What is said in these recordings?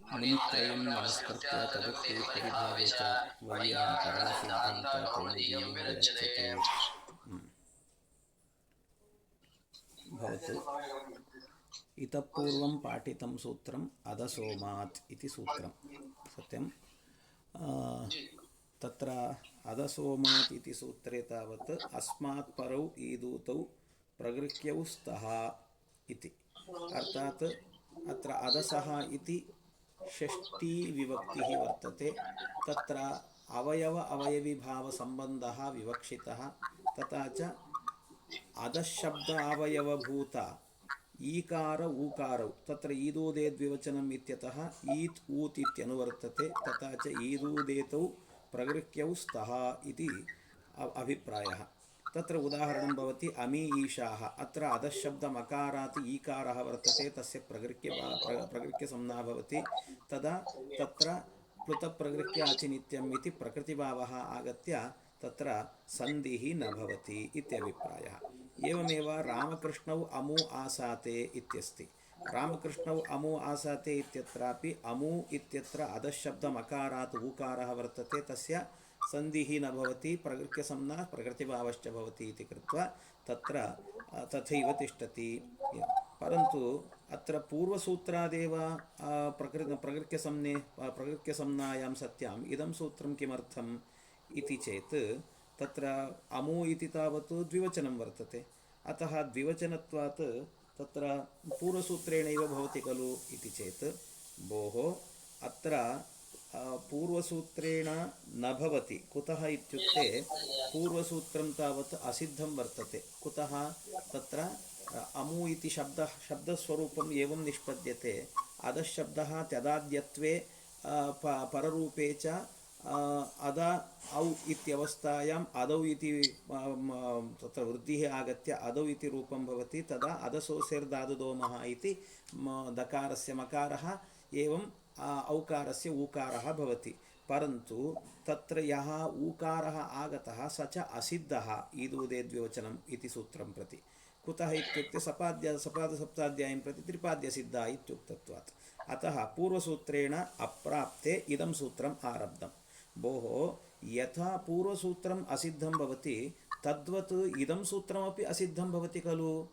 मुनित्रयं नमस्कृत्य तदुक्ते परिभावे च वैयाकरणसिद्धान्तकौमुदीं विरच्यते। भवतु। इतः पूर्वं पाठितं सूत्रम् अधसोमात् इति सूत्रं सत्यं। तत्र अधसोमात् इति सूत्रे तावत् अस्मात् परौ ईदूतौ प्रगृह्यौ स्तः इति, अर्थात् अत्र अधसः इति षष्ठी विभक्तिः वर्तते। तत्र अवयव अवयविभावसम्बन्धः विवक्षितः। तथा च अधशब्द अवयवभूत ईकार ऊकारौ तत्र ईदूदे द्विवचनम् इत्यतः ईत् ऊत् इत्यनुवर्तते। तथा च ईदूदेतौ प्रगृह्यौ स्तः इति अभिप्रायः। तत्र उदाहरणं भवति अमी ईशाः। अत्र अधशब्दमकारात् ईकारः वर्तते, तस्य प्रगृह्यसंज्ञा भवति। तदा तत्र प्लुतप्रगृह्य अचिनित्यम् इति प्रकृतिभावः आगत्य तत्र सन्धिः न भवति इत्यभिप्रायः। एवमेव रामकृष्णौ अमु आसाते इत्यस्ति। रामकृष्णौ अमु आसाते इत्यत्रापि अमु इत्यत्र अधशब्दमकारात् ऊकारः वर्तते, तस्य सन्धिः न भवति, प्रगृह्यसंज्ञा प्रकृतिभावश्च भवति इति कृत्वा तत्र तथैव तिष्ठति। परन्तु अत्र पूर्वसूत्रादेव प्रगृह्यसंज्ञायां सत्याम् इदं सूत्रं किमर्थम् इति चेत् तत्र अमु इति तावत् द्विवचनं वर्तते। अतः द्विवचनत्वात् तत्र पूर्वसूत्रेणैव भवति खलु इति चेत् भोः अत्र पूर्वसूत्रेण न भवति। कुतः इत्युक्ते पूर्वसूत्रं तावत् असिद्धं वर्तते। कुतः तत्र अमु इति शब्दस्वरूपम् एवं निष्पद्यते। अधशब्दः त्यदाद्यत्वे पररूपे च अद औ इत्यवस्थायाम् अदौ इति तत्र वृद्धिः आगत्य अदौ इति रूपं भवति। तदा अधसोऽस्यर्धातुदोमः इति दकारस्य मकारः एवं औकारस्य ऊकारः भवति। परन्तु तत्र यः ऊकारः आगतः स च असिद्धः ईदूदे द्विवचनम् इति सूत्रं प्रति। कुतः इत्युक्ते सपादसप्ताध्यायं प्रति त्रिपाद्यसिद्धा इत्युक्तत्वात्। अतः पूर्वसूत्रेण अप्राप्ते इदं सूत्रम् आरब्धम्। भोः यथा पूर्वसूत्रम् असिद्धं भवति तद्वत् इदं सूत्रमपि असिद्धं भवति खलु।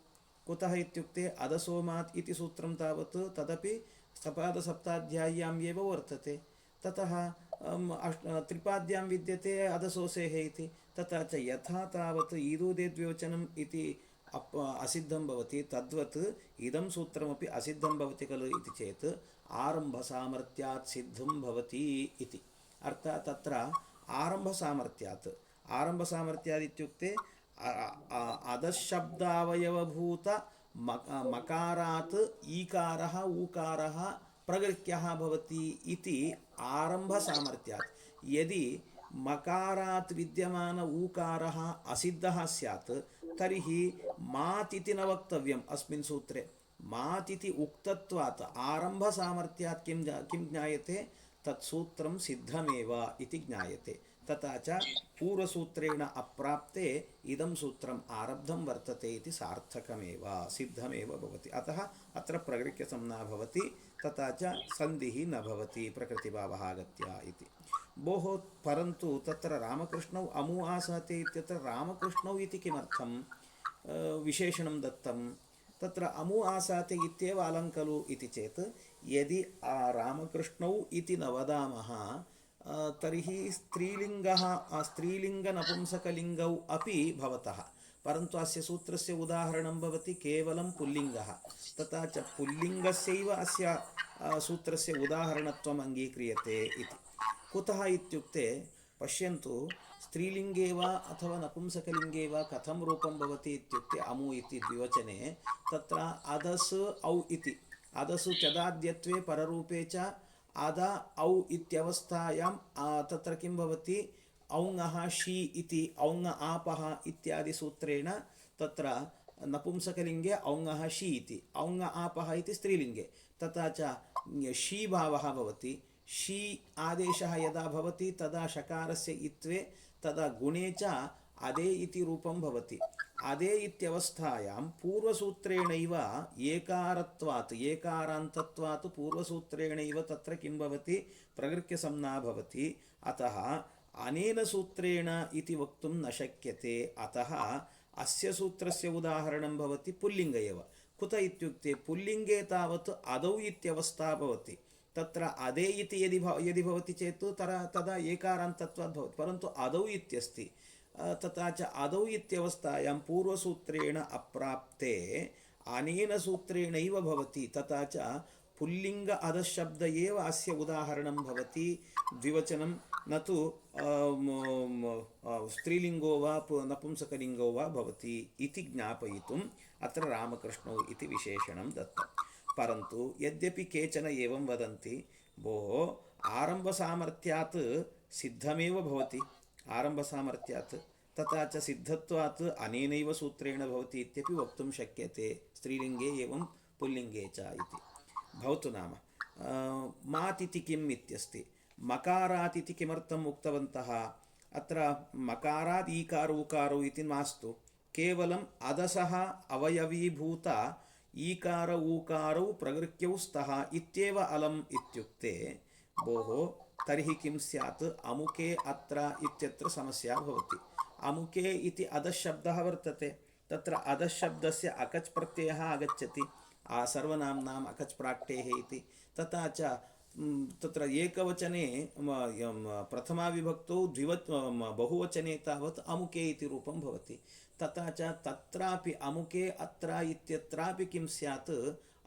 कुतः इत्युक्ते अधसोमात् इति सूत्रं तावत् तदपि सपादसप्ताध्याय्याम् एव वर्तते। ततः त्रिपाद्यां विद्यते अधसोसेः इति। तथा च यथा तावत् ईदूदे द्विवचनम् इति असिद्धं भवति तद्वत् इदं सूत्रमपि असिद्धं भवति खलु इति चेत् आरम्भसामर्थ्यात् सिद्धं भवति इति। अर्थात् तत्र आरम्भसामर्थ्यात् इत्युक्ते अधशब्दावयवभूत मकारात् ईकारः ऊकारः प्रगृह्यः भवति इति आरम्भसामर्थ्यात्। यदि मकारात् विद्यमान ऊकारः असिद्धः स्यात् तर्हि मात् इति न वक्तव्यम् अस्मिन् सूत्रे। मात् इति उक्तत्वात् आरम्भसामर्थ्यात् किं ज्ञायते, तत्सूत्रं सिद्धमेव इति ज्ञायते। तथा च पूर्वसूत्रेण अप्राप्ते इदं सूत्रम् आरब्धं वर्तते इति सार्थकमेव सिद्धमेव भवति। अतः अत्र प्रगृह्यसंज्ञा भवति, तथा च सन्धिः न भवति प्रकृतिभावः आगत्य इति। भोः परन्तु तत्र रामकृष्णौ अमु आसाते इत्यत्र रामकृष्णौ इति किमर्थं विशेषणं दत्तं। तत्र अमु आसाते इत्येव अलं खलु इति चेत् यदि रामकृष्णौ इति न वदामः तर्हि स्त्रीलिङ्गनपुंसकलिङ्गौ अपि भवतः। परन्तु अस्य सूत्रस्य उदाहरणं भवति केवलं पुल्लिङ्गः। तथा च पुल्लिङ्गस्यैव अस्य सूत्रस्य उदाहरणत्वम् अङ्गीक्रियते इति। कुतः इत्युक्ते पश्यन्तु, स्त्रीलिङ्गे वा अथवा नपुंसकलिङ्गे वा कथं रूपं भवति इत्युक्ते अमु इति द्विवचने तत्र अधस् औ इति अधसु चदाद्यत्वे पररूपे च अद औ इत्यवस्थायां तत्र किं भवति, औङः शी इति औङ आपः इत्यादि सूत्रेण तत्र नपुंसकलिङ्गे औङः शी इति, औङ आपः इति स्त्रीलिङ्गे। तथा च शी भावः भवति। शी आदेशः यदा भवति तदा शकारस्य इत्वे तदा गुणे च अदे इति रूपं भवति। अदे इत्यवस्थायां पूर्वसूत्रेणैव एकारत्वात् एकारान्तत्वात् पूर्वसूत्रेणैव तत्र किं भवति प्रकृत्यसंज्ञा भवति अतः अनेन सूत्रेण इति वक्तुं न शक्यते अतः अस्य सूत्रस्य उदाहरणं भवति पुल्लिङ्ग एव कुत इत्युक्ते पुल्लिङ्गे तावत् अदौ इत्यवस्था भवति तत्र अदे इति यदि भवति चेत् तदा एकारान्तत्वात् भवति परन्तु अदौ इत्यस्ति तथा च अदौ इत्यवस्थायां पूर्वसूत्रेण अप्राप्ते अनेन सूत्रेणैव भवति तथा च पुल्लिङ्ग अधशब्द एव अस्य उदाहरणं भवति द्विवचनं न तु स्त्रीलिङ्गो वा नपुंसकलिङ्गो वा भवति इति ज्ञापयितुम् अत्र रामकृष्णौ इति विशेषणं दत्तं परन्तु यद्यपि केचन एवं वदन्ति भोः आरम्भसामर्थ्यात् सिद्धमेव भवति आरम्भसामर्थ्यात् तथा च सिद्धत्वात् अनेनैव सूत्रेण भवति इत्यपि वक्तुं शक्यते स्त्रीलिङ्गे एवं पुल्लिङ्गे च इति भवतु नाम मात् इति किम् इत्यस्ति मकारात् इति किमर्थम् उक्तवन्तः अत्र मकारात् ईकार ऊकारौ इति मास्तु केवलम् अदसः अवयवीभूत ईकार ऊकारौ प्रकृत्यौ स्तः इत्येव अलम् इत्युक्ते भोः तर्हि किं स्यात् अमुके अत्र इत्यत्र समस्या भवति अमुके इति अधशब्दः वर्तते तत्र अधशब्दस्य अकच् प्रत्ययः आगच्छति सर्वनाम्नाम् अकच् प्राक्टेः इति तथा च तत्र एकवचने प्रथमाविभक्तौ बहुवचने तावत् अमुके इति रूपं भवति तथा च तत्रापि अमुके अत्र इत्यत्रापि किं स्यात्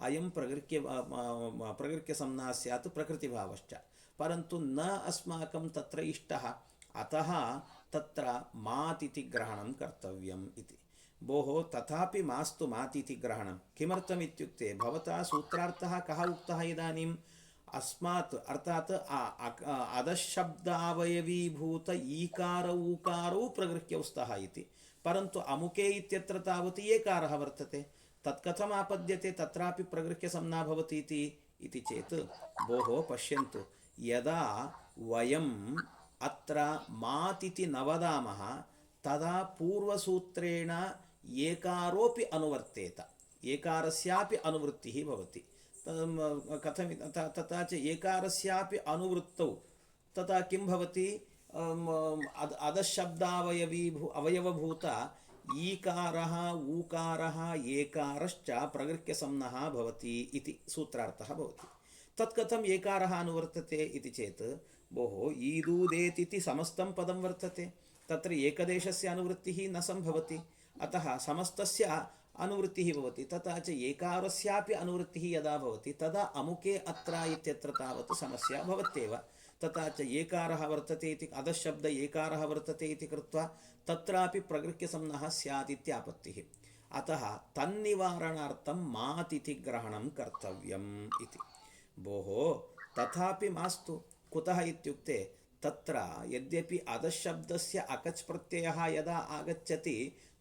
अयं प्रकृत्यसंज्ञा स्यात् प्रकृतिभावश्च परन्तु न अस्माकं तत्र इष्टः अतः तत्र मात् इति ग्रहणं कर्तव्यम् इति भोः तथापि मास्तु मात् इति ग्रहणं किमर्थम् इत्युक्ते भवता सूत्रार्थः कः उक्तः इदानीम् अस्मात् अर्थात् अधशब्दावयवीभूत ईकार ऊकारौ प्रकृत्यौ स्तः इति परन्तु अमुके इत्यत्र तावत् एकारः वर्तते तत्कथम् आपद्यते तत्रापि प्रकृत्यसंज्ञा भवति इति चेत् भोः पश्यन्तु यदा वयम् अत्र मात् इति न वदामः तदा पूर्वसूत्रेण एकारोपि अनुवर्तेत एकारस्यापि अनुवृत्तिः भवति कथं तथा च एकारस्यापि अनुवृत्तौ तथा किं भवति अवयवभूत ईकारः ऊकारः एकारश्च प्रकृत्यसंज्ञः भवति इति सूत्रार्थः भवति तत्कथम् एकारः अनुवर्तते इति चेत् भोः ईदूदेत् इति समस्तं पदं वर्तते तत्र एकदेशस्य अनुवृत्तिः न सम्भवति अतः समस्तस्य अनुवृत्तिः भवति तथा च एकारस्यापि अनुवृत्तिः यदा भवति तदा अमुके अत्र इत्यत्र तावत् समस्या भवत्येव तथा च एकारः वर्तते इति अधशब्द एकारः वर्तते इति कृत्वा तत्रापि प्रकृत्यसंज्ञः स्यात् इत्यापत्तिः अतः तन्निवारणार्थं मात् इति ग्रहणं कर्तव्यम् इति भोः तथापि मास्तु कुतः इत्युक्ते तत्र यद्यपि अधशब्दस्य अकच् प्रत्ययः यदा आगच्छति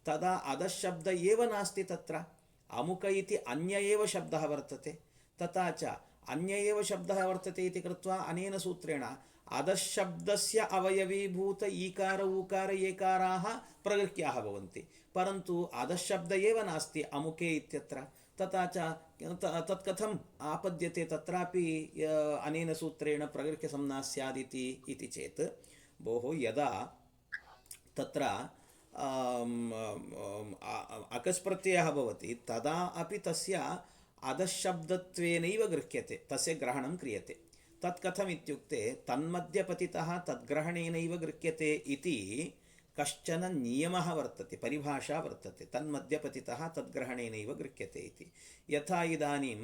तदा अधशब्द एव नास्ति तत्र अमुक इति अन्य एव शब्दः वर्तते तथा च अन्य एव शब्दः वर्तते इति कृत्वा अनेन सूत्रेण अधशब्दस्य अवयवीभूत ईकार ऊकार एकाराः प्रकृत्याः भवन्ति परन्तु अधशब्द एव नास्ति अमुके इत्यत्र तथा च तत्कथम् आपद्यते तत्रापि अनेन सूत्रेण प्रकृत्यसंज्ञा स्यादिति इति चेत् भोः यदा तत्र अकस् प्रत्ययः भवति तदा अपि तस्य अधशब्दत्वेनैव गृह्यते तस्य ग्रहणं क्रियते तत्कथम् इत्युक्ते तन्मध्यपतितः तद्ग्रहणेनैव गृह्यते इति कश्चन नियमः वर्तते परिभाषा वर्तते तन्मध्यपतितः तद्ग्रहणेनैव गृह्यते इति यथा इदानीं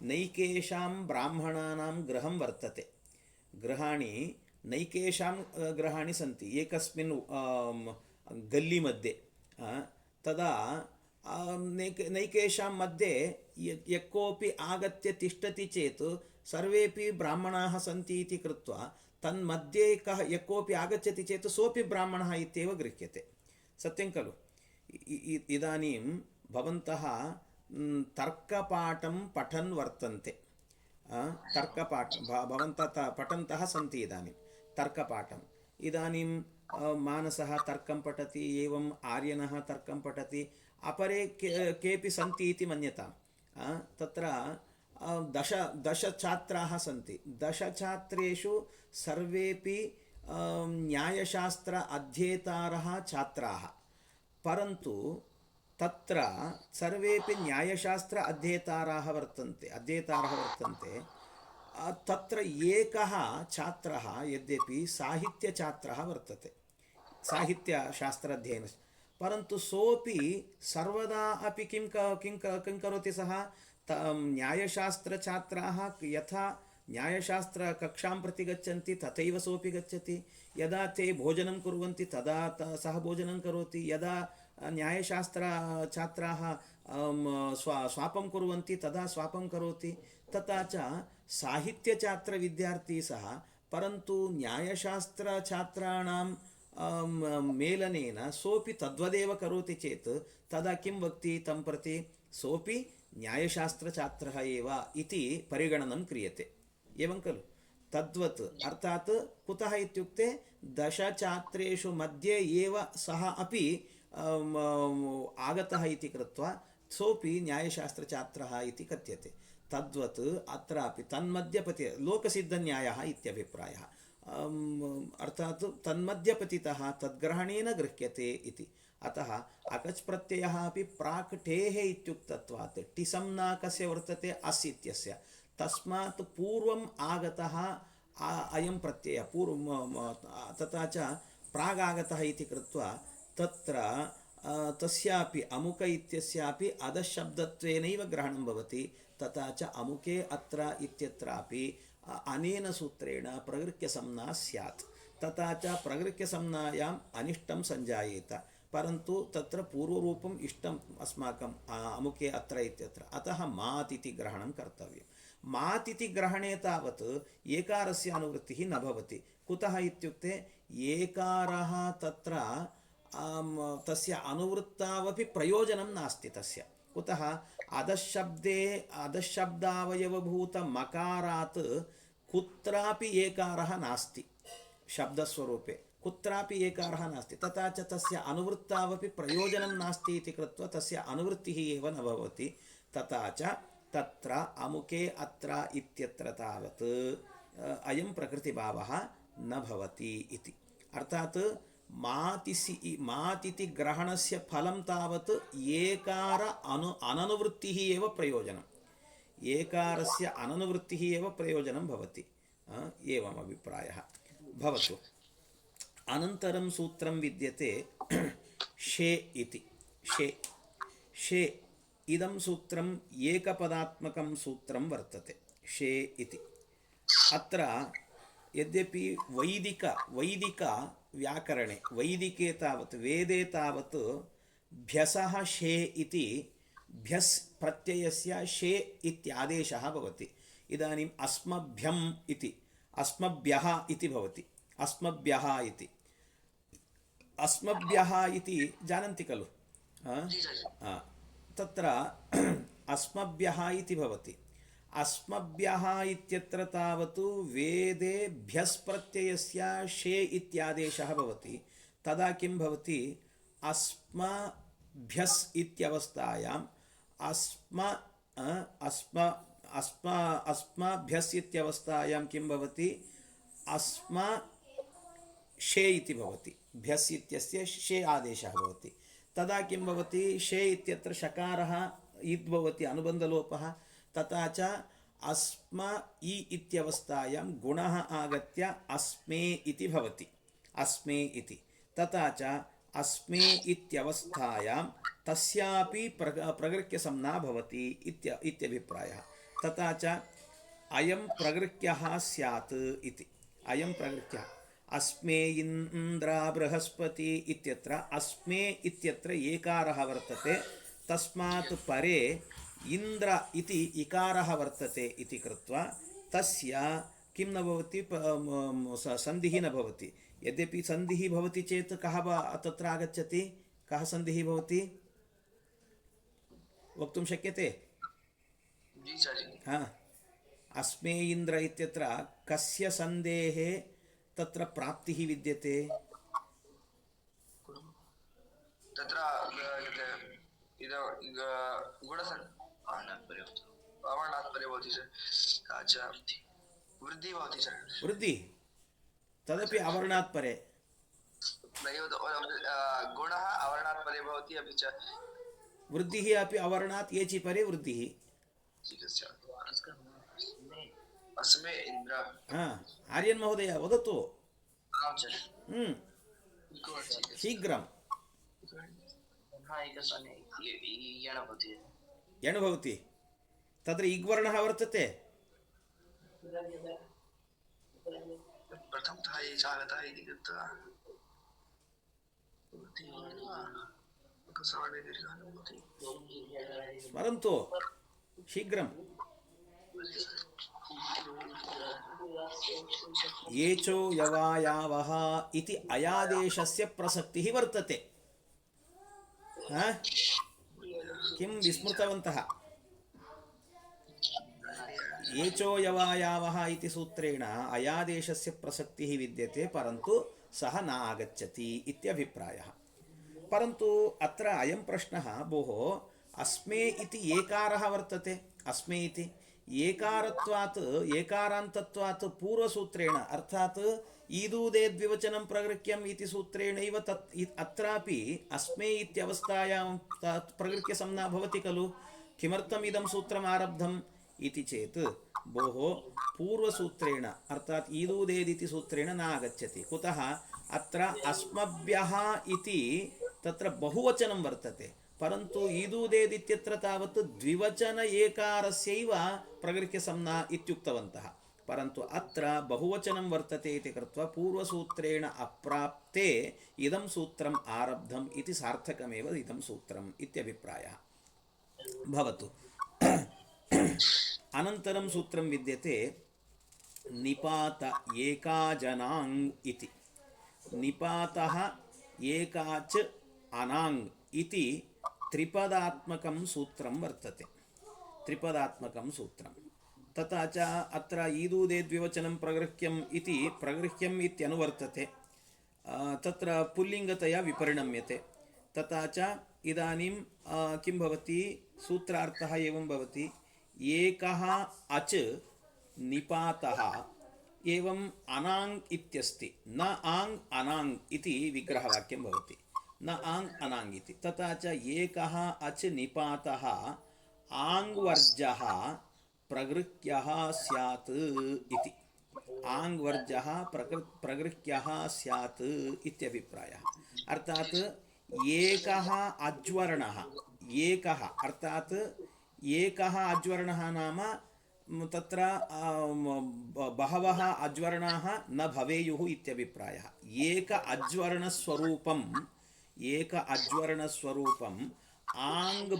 नैकेषां ब्राह्मणानां गृहं वर्तते गृहाणि नैकेषां गृहाणि सन्ति एकस्मिन् गल्ली मध्ये तदा नैकेषां मध्ये यः कोऽपि आगत्य तिष्ठति चेत् सर्वेपि ब्राह्मणाः सन्ति इति कृत्वा तन्मध्ये कः यः कोऽपि आगच्छति चेत् सोऽपि ब्राह्मणः इत्येव गृह्यते सत्यं खलु इदानीं भवन्तः तर्कपाठं पठन् वर्तन्ते तर्कपाठं भवन्तः पठन्तः सन्ति इदानीं तर्कपाठम् इदानीं मानसः तर्कं पठति, एवम् आर्यनः तर्कं पठति, अपरे केपि सन्ति इति मन्यताम्। तत्र दश छात्राः सन्ति। दशछात्रेषु सर्वेपि न्यायशास्त्र अध्येतारः छात्राः, परन्तु तत्र सर्वेपि न्यायशास्त्र अध्येतारः वर्तन्ते। तत्र एकः छात्रः यद्यपि साहित्यछात्रः वर्तते, साहित्यशास्त्राध्ययनस्य, परन्तु सोऽपि सर्वदा अपि किं करोति सः, न्यायशास्त्रछात्राः यथा न्यायशास्त्रकक्षां प्रति गच्छन्ति तथैव सोऽपि गच्छति। यदा ते भोजनं कुर्वन्ति तदा सः भोजनं करोति, यदा न्यायशास्त्रछात्राः स्वापं कुर्वन्ति तदा स्वापं करोति। तथा च साहित्यछात्रविद्यार्थी सः, परन्तु न्यायशास्त्रछात्राणां मेलनेन सोऽपि तद्वदेव करोति चेत् तदा किं वक्ति तं प्रति, सोऽपि न्यायशास्त्रछात्रः एव इति परिगणनं क्रियते। एवं खलु? तद्वत् अर्थात् कुतः इत्युक्ते दशछात्रेषु मध्ये एव सः अपि आगतः इति कृत्वा सोऽपि न्यायशास्त्रछात्रः इति कथ्यते। तद्वत् अत्रापि तन्मध्यपति लोकसिद्धन्यायः इत्यभिप्रायः, अर्थात् तन्मध्यपतितः तद्ग्रहणेन गृह्यते इति। अतः अकच् प्रत्ययः अपि प्राक् टेः इत्युक्तत्वात् टिसंज्ञा कस्य वर्तते, अस् इत्यस्य, तस्मात् पूर्वम् आगतः अयं प्रत्ययः तथा च प्रागागतः इति कृत्वा तत्र तस्यापि अमुक इत्यस्यापि अधशब्दत्वेनैव ग्रहणं भवति। तथा च अमुके अत्र इत्यत्रापि अनेन सूत्रेण प्रगृह्यसंज्ञा स्यात्। तथा च प्रगृह्यसंज्ञायाम् अनिष्टं सञ्जायेत, परन्तु तत्र पूर्वरूपम् इष्टम् अस्माकम् अमुके अत्र इत्यत्र, अतः मात् इति ग्रहणं कर्तव्यम्। मात् इति ग्रहणे तावत् एकारस्य अनुवृत्तिः न भवति। कुतः इत्युक्ते एकारः तत्र तस्य अनुवृत्तावपि प्रयोजनं नास्ति तस्य। कुतः? अधशब्दावयवभूतमकारात् कुत्रापि एकारः नास्ति, शब्दस्वरूपे कुत्रापि एकारः नास्ति। तथा च तस्य अनुवृत्तावपि प्रयोजनं नास्ति इति कृत्वा तस्य अनुवृत्तिः एव न भवति। तथा च तत्र अमुके अत्र इत्यत्र तावत् अयं प्रकृतिभावः न भवति इति। अर्थात् मात् इति ग्रहणस्य फलं तावत् एकार अननुवृत्तिः एव प्रयोजनम्, एकारस्य अननुवृत्तिः एव प्रयोजनं भवति। एवम् अभिप्रायः भवतु। अनन्तरं सूत्रं विद्यते शे इति। शे इदं सूत्रम् एकपदात्मकं सूत्रं वर्तते, शे इति। अत्र यद्यपि वैदिक व्याकरणे, वैदिके तावत् वेदे तावत् भ्यसः शे इति, भ्यस् प्रत्ययस्य शे इत्यादेशः भवति। इदानीम् अस्मभ्यम् इति, अस्मभ्यः इति भवति, अस्मभ्यः इति, अस्मभ्यः इति जानन्ति खलु? तत्र अस्मभ्यः इति भवति। अस्मभ्यः इत्यत्र तावत् वेदे भ्यस् प्रत्ययस्य शे इत्यादेशः भवति। तदा किं भवति? अस्मभ्यस् इत्यवस्थायाम् अस्मभ्यस् इत्यवस्थायां किं भवति? शे इति भवति, भ्यस् इत्यस्य शे आदेशः भवति। तदा किं भवति? शे इत्यत्र शकारः इत् भवति, अनुबन्धलोपः। तथा च अस्म इ इत्यवस्थायां गुणः आगत्य अस्मे इति भवति, अस्मे इति। तथा च अस्मे इत्यवस्थायां तस्यापि प्रगृह्यसंज्ञा भवति इत्यभिप्रायः। तथा च अयं प्रगृह्यः स्यात् इति, अयं प्रगृह्यः। अस्मे इन्द्र बृहस्पति इत्यत्र अस्मे इत्यत्र एकारः वर्तते, तस्मात् परे इन्द्र इति इकारः वर्तते इति कृत्वा तस्य किं न भवति, सन्धिः न भवति। यद्यपि सन्धिः भवति चेत् कः तत्र आगच्छति? कः सन्धिः भवति वक्तुं शक्यते? अस्मे इन्द्र इत्यत्र कस्य सन्धेः तत्र प्राप्तिः विद्यते? तत्र अवर्णात् परे भवति सर। अच्छा वृद्धि भवति सर। वृद्धि तदपि अवर्णात् परे। गुणः अवर्णात् परे भवति अपि च वृद्धिः अपि अवर्णात् एचि परे वृद्धिः। अस्मे इन्द्र। आर्यन् महोदय वदतु। शीघ्रं। यण् भवति तत्र इग्वर्णः वर्तते। प्रथमतः ये जागतः इति कृत्वा स्मरन्तु शीघ्रं। येचो यवायावः इति अयादेशस्य प्रसक्तिः वर्तते। किं विस्मृतवन्तः? येचो यवायावः इति सूत्रेण अयादेशस्य प्रसक्तिः विद्यते, परन्तु सः न आगच्छति इत्यभिप्रायः। परन्तु अत्र अयं प्रश्नः भोः, अस्मे इति एकारः वर्तते। अस्मे इति एकारत्वात् एकारान्तत्वात् पूर्वसूत्रेण अर्थात् ईदूदे द्विवचनं प्रगृह्यम् इति सूत्रेणैव तत् अत्रापि अस्मे इत्यवस्थायां प्रगृह्यसंज्ञा भवति खलु। किमर्थम् इदं सूत्रम् आरब्धम् इति चेत् भोः पूर्वसूत्रेण अर्थात् ईदूदेदिति सूत्रेण न आगच्छति। कुतः? अत्र अस्मभ्यः इति तत्र बहुवचनं वर्तते, परन्तु ईदूदेदित्यत्र तावत् द्विवचन एकारस्यैव प्रगृह्यसंज्ञा इत्युक्तवन्तः। परन्तु अत्र बहुवचनं वर्तते इति कृत्वा पूर्वसूत्रेण अप्राप्ते इदं सूत्रम् आरब्धम् इति सार्थकमेव इदं सूत्रम् इत्यभिप्रायः भवतु। अनन्तरं सूत्रं विद्यते निपात एकाजनाङ् इति। निपातः एकाच अनाङ् इति त्रिपदात्मकं सूत्रं वर्तते। त्रिपदात्मकं सूत्रं तथा च अत्र ईदूदे द्विवचनं प्रगृह्यम् इति प्रगृह्यम् इत्यनुवर्तते। तत्र पुल्लिङ्गतया विपरिणम्यते। तथा च इदानीं किं भवति? सूत्रार्थः एवं भवति, एकः अच् निपातः एवं अनाङ् इत्यस्ति। न आङ् अनाङ् इति विग्रहवाक्यं भवति। न आङ् अनाङ् इति। तथा च एकः अच् निपातः आङ्वर्जः प्रगृह्यः स्यात् इति। आङ्वर्जः प्रगृह्यः स्यात् इत्यभिप्रायः। अर्थात् एकः अज्वर्णः, एकः अर्थात् एकः अज्वर्णः नाम तत्र बहवः अज्वर्णाः न भवेयुः इत्यभिप्रायः। एक अज्वर्णस्वरूपम् आङ्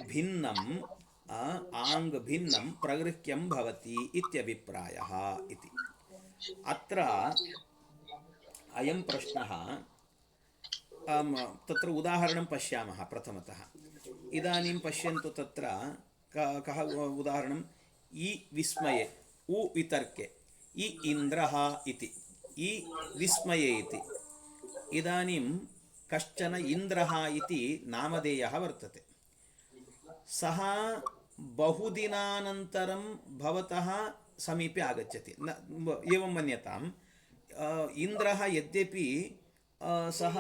भिन्नं प्रगृह्यं भवति इत्यभिप्रायः इति। अत्र अयं प्रश्नः तत्र उदाहरणं पश्यामः प्रथमतः। इदानीं पश्यन्तु, तत्र कः उदाहरणम्? इ विस्मये, उ वितर्के, इ इन्द्रः इति, इ विस्मये इति। इदानीं कश्चन इन्द्रः इति नामधेयः वर्तते। सः बहुदिनानन्तरं भवतः समीपे आगच्छति। एवं मन्यताम्, इन्द्रः यद्यपि सः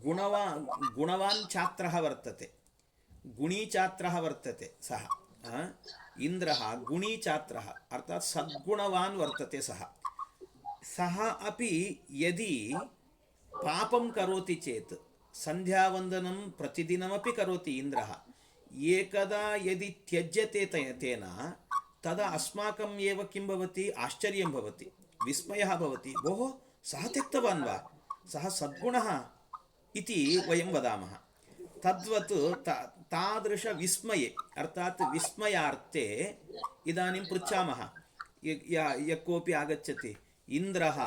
गुणवान् छात्रः वर्तते, गुणी छात्रः वर्तते, सः इन्द्रः गुणी छात्रः अर्थात् सद्गुणवान् वर्तते। सः अपि यदि पापं करोति चेत्, सन्ध्यावन्दनं प्रतिदिनमपि करोति इन्द्रः, एकदा यदि त्यज्यते तेन, तदा अस्माकम् एव किं भवति? आश्चर्यं भवति, विस्मयः भवति। भोः, सः त्यक्तवान् वा? सः सद्गुणः इति वयं वदामः। तद्वत् तादृशविस्मये अर्थात् विस्मयार्थे इदानीं पृच्छामः। यः कोऽपि आगच्छति, इन्द्रः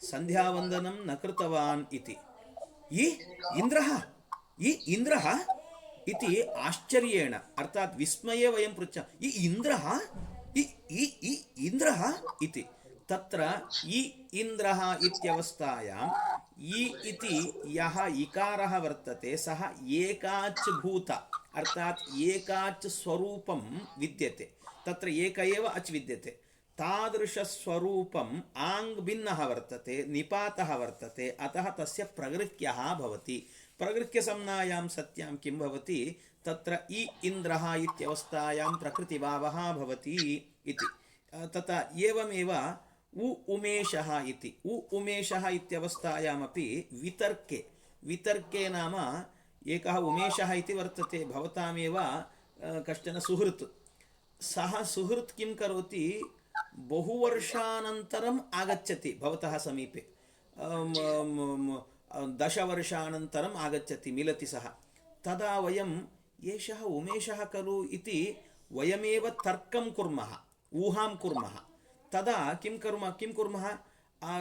सन्ध्यावन्दनं न कृतवान् इति। इन्द्रः इति आश्चर्येण अर्थात् विस्मये वयं पृच्छामः, इन्द्रः इन्द्रः इति। तत्र इ इन्द्रः इत्यवस्थायाम् इ इति यः इकारः वर्तते सः एकाच् भूत अर्थात् एकाच् स्वरूपं विद्यते तत्र एक एव अच् विद्यते तादृशस्वरूपम् आङ् भिन्नः वर्तते निपातः वर्तते अतः तस्य प्रगृह्यः भवति प्रगृह्यसंज्ञायां सत्यां किं भवति तत्र इ इन्द्रः इत्यवस्थायां प्रकृतिभावः भवति इति तथा एवमेव उ उमेशः इति उ उमेशः इत्यवस्थायामपि वितर्के वितर्के नाम एकः उमेशः इति वर्तते भवतामेव कश्चन सुहृत् सः सुहृत् किं करोति बहुवर्षानन्तरम् आगच्छति भवतः समीपे 10 वर्षानन्तरम् आगच्छति मिलति सः तदा वयम् एषः उमेशः खलु इति वयमेव तर्कं कुर्मः ऊहां कुर्मः तदा किं कुर्मः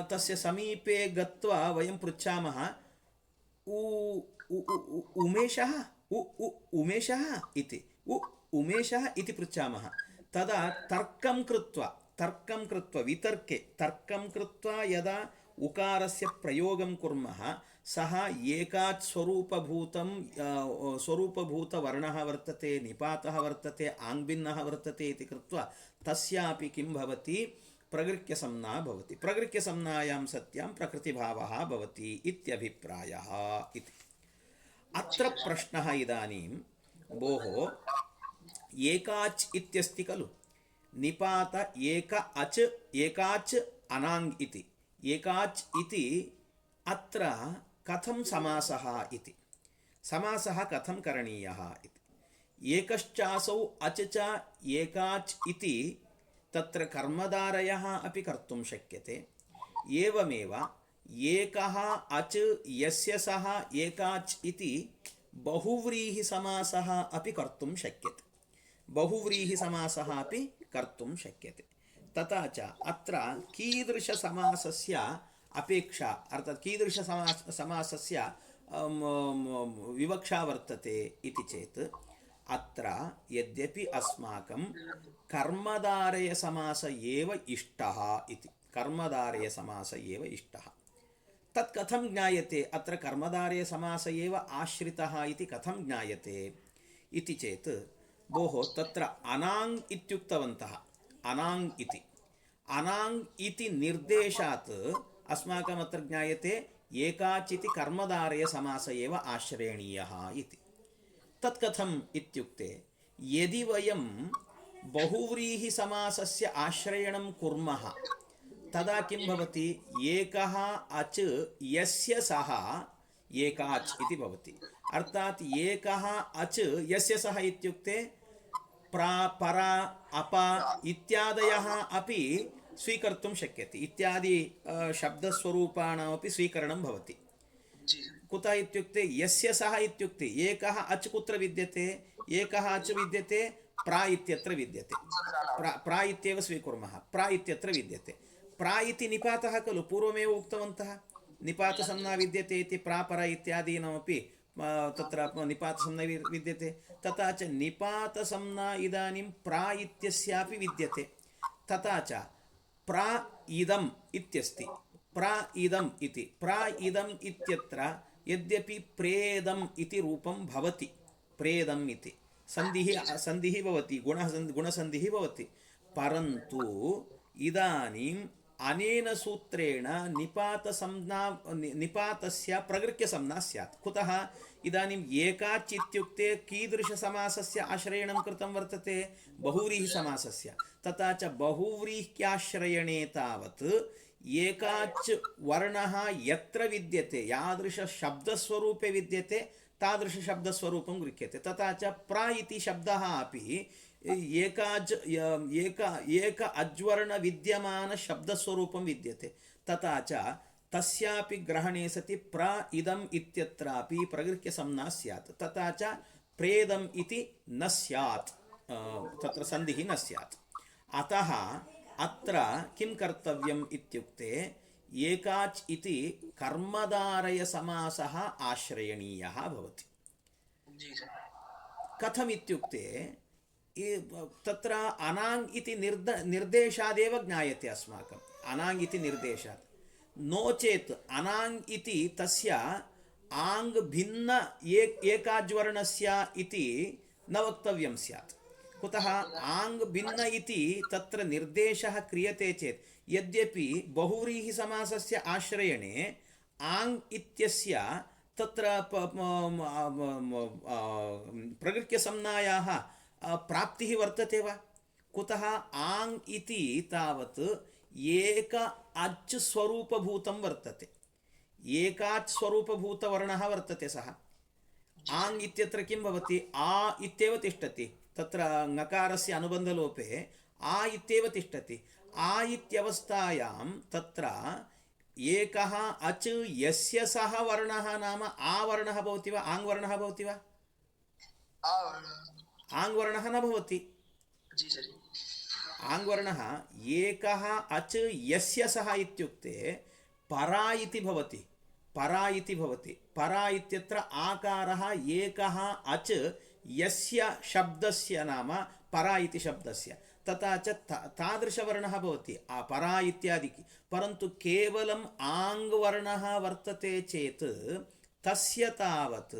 तस्य समीपे गत्वा वयं पृच्छामः उमेशः उमेशः इति उमेशः इति पृच्छामः तदा तर्कं कृत्वा वितर्के तर्कं कृत्वा यदा उकारस्य प्रयोगं कुर्मः सः एकात् स्वरूपभूतवर्णः वर्तते निपातः वर्तते आङ्भिन्नः वर्तते इति कृत्वा तस्यापि किं भवति प्रगृह्यसंज्ञा भवति प्रगृह्यसंज्ञायां सत्यां प्रकृतिभावः भवति इत्यभिप्रायः इति अत्र प्रश्नः इदानीं भोः एकाच् इत्यस्ति खलु निपात एकाच् अनाङ् इति एकाच् इति अत्र कथं समासः इति समासः कथं करणीयः इति एकश्चासौ अच् च एकाच् इति तत्र कर्मधारयः अपि कर्तुं शक्यते एवमेव एकः अच् यस्य सः एकाच् इति बहुव्रीहिसमासः अपि कर्तुं शक्यते बहुव्रीहिसमासः अपि कर्तुं शक्यते तथा च अत्र कीदृशसमासस्य अपेक्षा अर्थात् कीदृशसमासस्य विवक्षा वर्तते इति चेत् अत्र यद्यपि अस्माकं कर्मधारयसमास एव इष्टः इति कर्मधारयसमास एव इष्टः तत् कथं ज्ञायते अत्र कर्मधारयसमास एव आश्रितः इति कथं ज्ञायते इति चेत् भोः तत्र अनाङ् इत्युक्तवन्तः अनाङ् इति निर्देशात् अस्माकम् अत्र ज्ञायते एकाच् इति कर्मधारयसमास एव आश्रयणीयः इति तत् कथम् इत्युक्ते यदि वयं बहुव्रीहिसमासस्य आश्रयणं कुर्मः तदा किं भवति एकः अच् यस्य सः एकाच् इति भवति अर्थात् एकः अच् यस्य सः इत्युक्ते प्रा परा अप इत्यादयः अपि स्वीकर्तुं शक्यते इत्यादि शब्दस्वरूपाणामपि स्वीकरणं भवति कुतः इत्युक्ते यस्य सः इत्युक्ते एकः अच् कुत्र विद्यते एकः अच् विद्यते प्रा इत्यत्र विद्यते प्रा इत्येव स्वीकुर्मः प्रा इत्यत्र विद्यते प्रा इति निपातः खलु पूर्वमेव उक्तवन्तः निपातसंज्ञा विद्यते इति प्रापर इत्यादीनामपि तत्र निपातसंज्ञा विद्यते तथा च निपातसंज्ञा इदानीं प्रा इत्यस्यापि विद्यते तथा च प्रा इदम् इत्यस्ति प्रा इदम् इति प्रा इदम् इत्यत्र यद्यपि प्रेदम् इति रूपं भवति प्रेदम् इति संधिः भवति गुणसन्धिः भवति परन्तु इदानीम् अनेन सूत्रेण निपातस्य प्रगृह्यसंज्ञा स्यात् कुतः इदानीम् एकाच् इत्युक्ते कीदृशसमासस्य आश्रयणं कृतं वर्तते बहुव्रीहिसमासस्य तथा च बहुव्रीह्याश्रयणे तावत् एकाच् वर्णः यत्र विद्यते यादृशशब्दस्वरूपे विद्यते तादृशशब्दस्वरूपं गृह्यते तथा च प्रा इति शब्दः अपि एक अज्वर्ण विद्यमान शब्दस्वरूपं विद्यते तथा च तस्यापि ग्रहणे सति प्र इदम् इत्यत्रापि प्रगृह्यसंज्ञा स्यात् तथा च प्रेदम् इति न स्यात् तत्र सन्धिः न स्यात् अतः अत्र किं कर्तव्यम् इत्युक्ते एकाच् इति कर्मधारयसमासः आश्रयणीयः भवति कथमित्युक्ते तत्र अनाङ् इति निर्देशादेव ज्ञायते अस्माकम् अनाङ् इति निर्देशात्। नो चेत् अनाङ् इति तस्य आङ् भिन्न एकाज्वर्णस्य इति न वक्तव्यं स्यात्। कुतः आङ् भिन्न इति तत्र निर्देशः क्रियते चेत् यद्यपि बहुव्रीहिसमासस्य आश्रयणे आङ् इत्यस्य तत्र प्रकृत्यसंज्ञायाः प्राप्तिः वर्तते वा? कुतः आङ् इति तावत् एक अच् स्वरूपभूतं वर्तते, एकाच् स्वरूपभूतवर्णः वर्तते सः। आङ् इत्यत्र किं भवति? आ इत्येव तिष्ठति, तत्र ङकारस्य अनुबन्धलोपे आ इत्येव तिष्ठति। आ इत्यवस्थायां तत्र एकः अच् यस्य सः वर्णः नाम आवर्णः भवति वा आङ् वर्णः भवति वा? आङ् वर्णः न भवति। आङ् वर्णः एकः अच् यस्य सः इत्युक्ते परा इति भवति, परा इति भवति। परा इत्यत्र आकारः एकः अच् यस्य शब्दस्य नाम परा इति शब्दस्य, तथा च तादृशवर्णः भवति परा इत्यादि। परन्तु केवलम् आङ् वर्णः वर्तते चेत् तस्य तावत्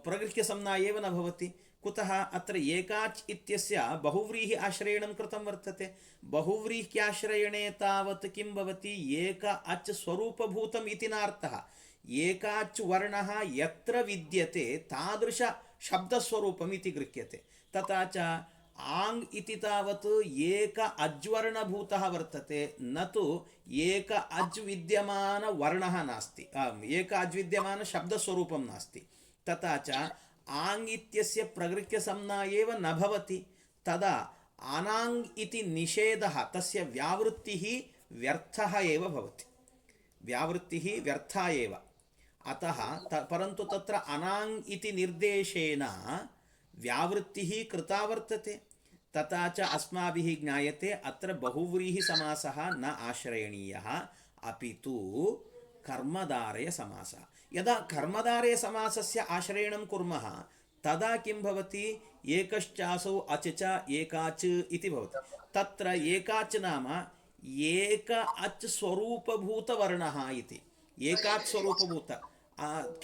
प्रकृत्यसंज्ञा एव न भवति। कुतः? अत्र एकाच् इत्यस्य बहुव्रीहि आश्रयणं कृतं वर्तते। बहुव्रीह्याश्रयणे तावत् किं भवति? एक अच् स्वरूपभूतम् इति नार्थः। एकाच् वर्णः यत्र विद्यते तादृश शब्दस्वरूपम् इति गृह्यते। तथा च आङ् इति तावत् एक अज्वर्णभूतः वर्तते, न तु एक अज् विद्यमानवर्णः नास्ति, एक अज्विद्यमान शब्दस्वरूपं नास्ति। तथा च आङ् इत्यस्य प्रकृत्यसंज्ञा एव न भवति। तदा अनाङ् इति निषेधः, तस्य व्यावृत्तिः व्यर्थः एव भवति, व्यावृत्तिः व्यर्था एव। अतः परन्तु तत्र अनाङ् इति निर्देशेन व्यावृत्तिः कृता वर्तते। तथा च अस्माभिः ज्ञायते अत्र बहुव्रीहिसमासः न आश्रयणीयः, अपि तु कर्मधारयसमासः। यदा कर्मधारयसमासस्य आश्रयणं कुर्मः तदा किं भवति? एकश्चासौ अच् च एकाच् इति भवति। तत्र एकाच् नाम एक अच् स्वरूपभूतवर्णः इति। एकाच् स्वरूपभूत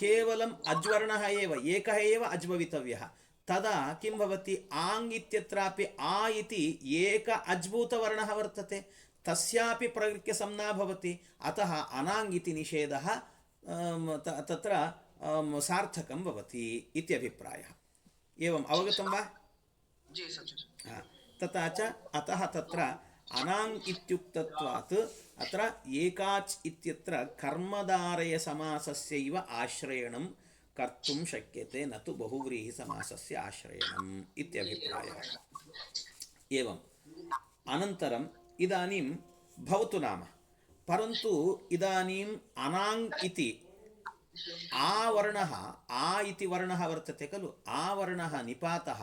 केवलम् अज्वर्णः एव, एकः एव अज् भवितव्यः। तदा किं भवति? आङ् इत्यत्रापि आ इति एक अज्भूतवर्णः वर्तते, तस्यापि प्रकृत्यसंज्ञा भवति। अतः अनाङ् इति निषेधः तत्र सार्थकं भवति इत्यभिप्रायः। एवम् अवगतं वा? तथा च अतः तत्र अनाङ् इत्युक्तत्वात् अत्र एकाच् इत्यत्र कर्मधारयसमासस्यैव आश्रयणं कर्तुं शक्यते, न तु बहुव्रीहिसमासस्य आश्रयणम् इत्यभिप्रायः। एवम् अनन्तरम् इदानीं भवतु नाम, परन्तु इदानीम् अनाङ् इति आवर्णः, आ इति वर्णः वर्तते खलु, आवर्णः निपातः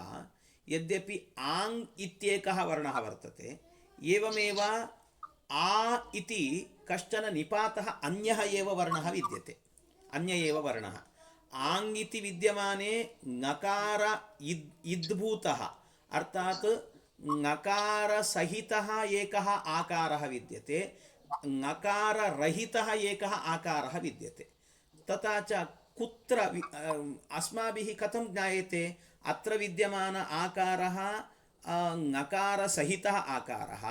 यद्यपि आङ् इत्येकः वर्णः वर्तते, एवमेव आ इति कश्चन निपातः अन्यः एव वर्णः विद्यते, अन्य एव वर्णः। आङ् इति विद्यमाने ङकार इद्भूतः अर्थात् ङकारसहितः एकः आकारः विद्यते, ङकाररहितः एकः आकारः विद्यते। तथा च कुत्र अस्माभिः कथं ज्ञायते? अत्र विद्यमान आकारः ङकारसहितः आकारः,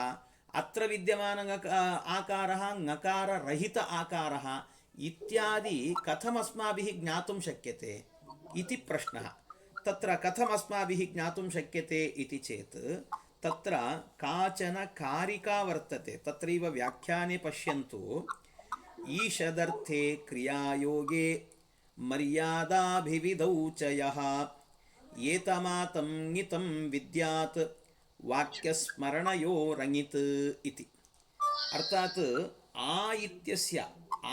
अत्र विद्यमान आकारः ङकाररहित आकारः इत्यादि कथम् अस्माभिः ज्ञातुं शक्यते इति प्रश्नः। तत्र कथम् अस्माभिः ज्ञातुं शक्यते इति चेत् तत्र काचन कारिका वर्तते। तत्रैव व्याख्याने पश्यन्तु, ईषदर्थे क्रियायोगे मर्यादाभिविधौ च यः एतमातं ङितं विद्यात् वाक्यस्मरणयोरङित् इति। अर्थात् आ इत्यस्य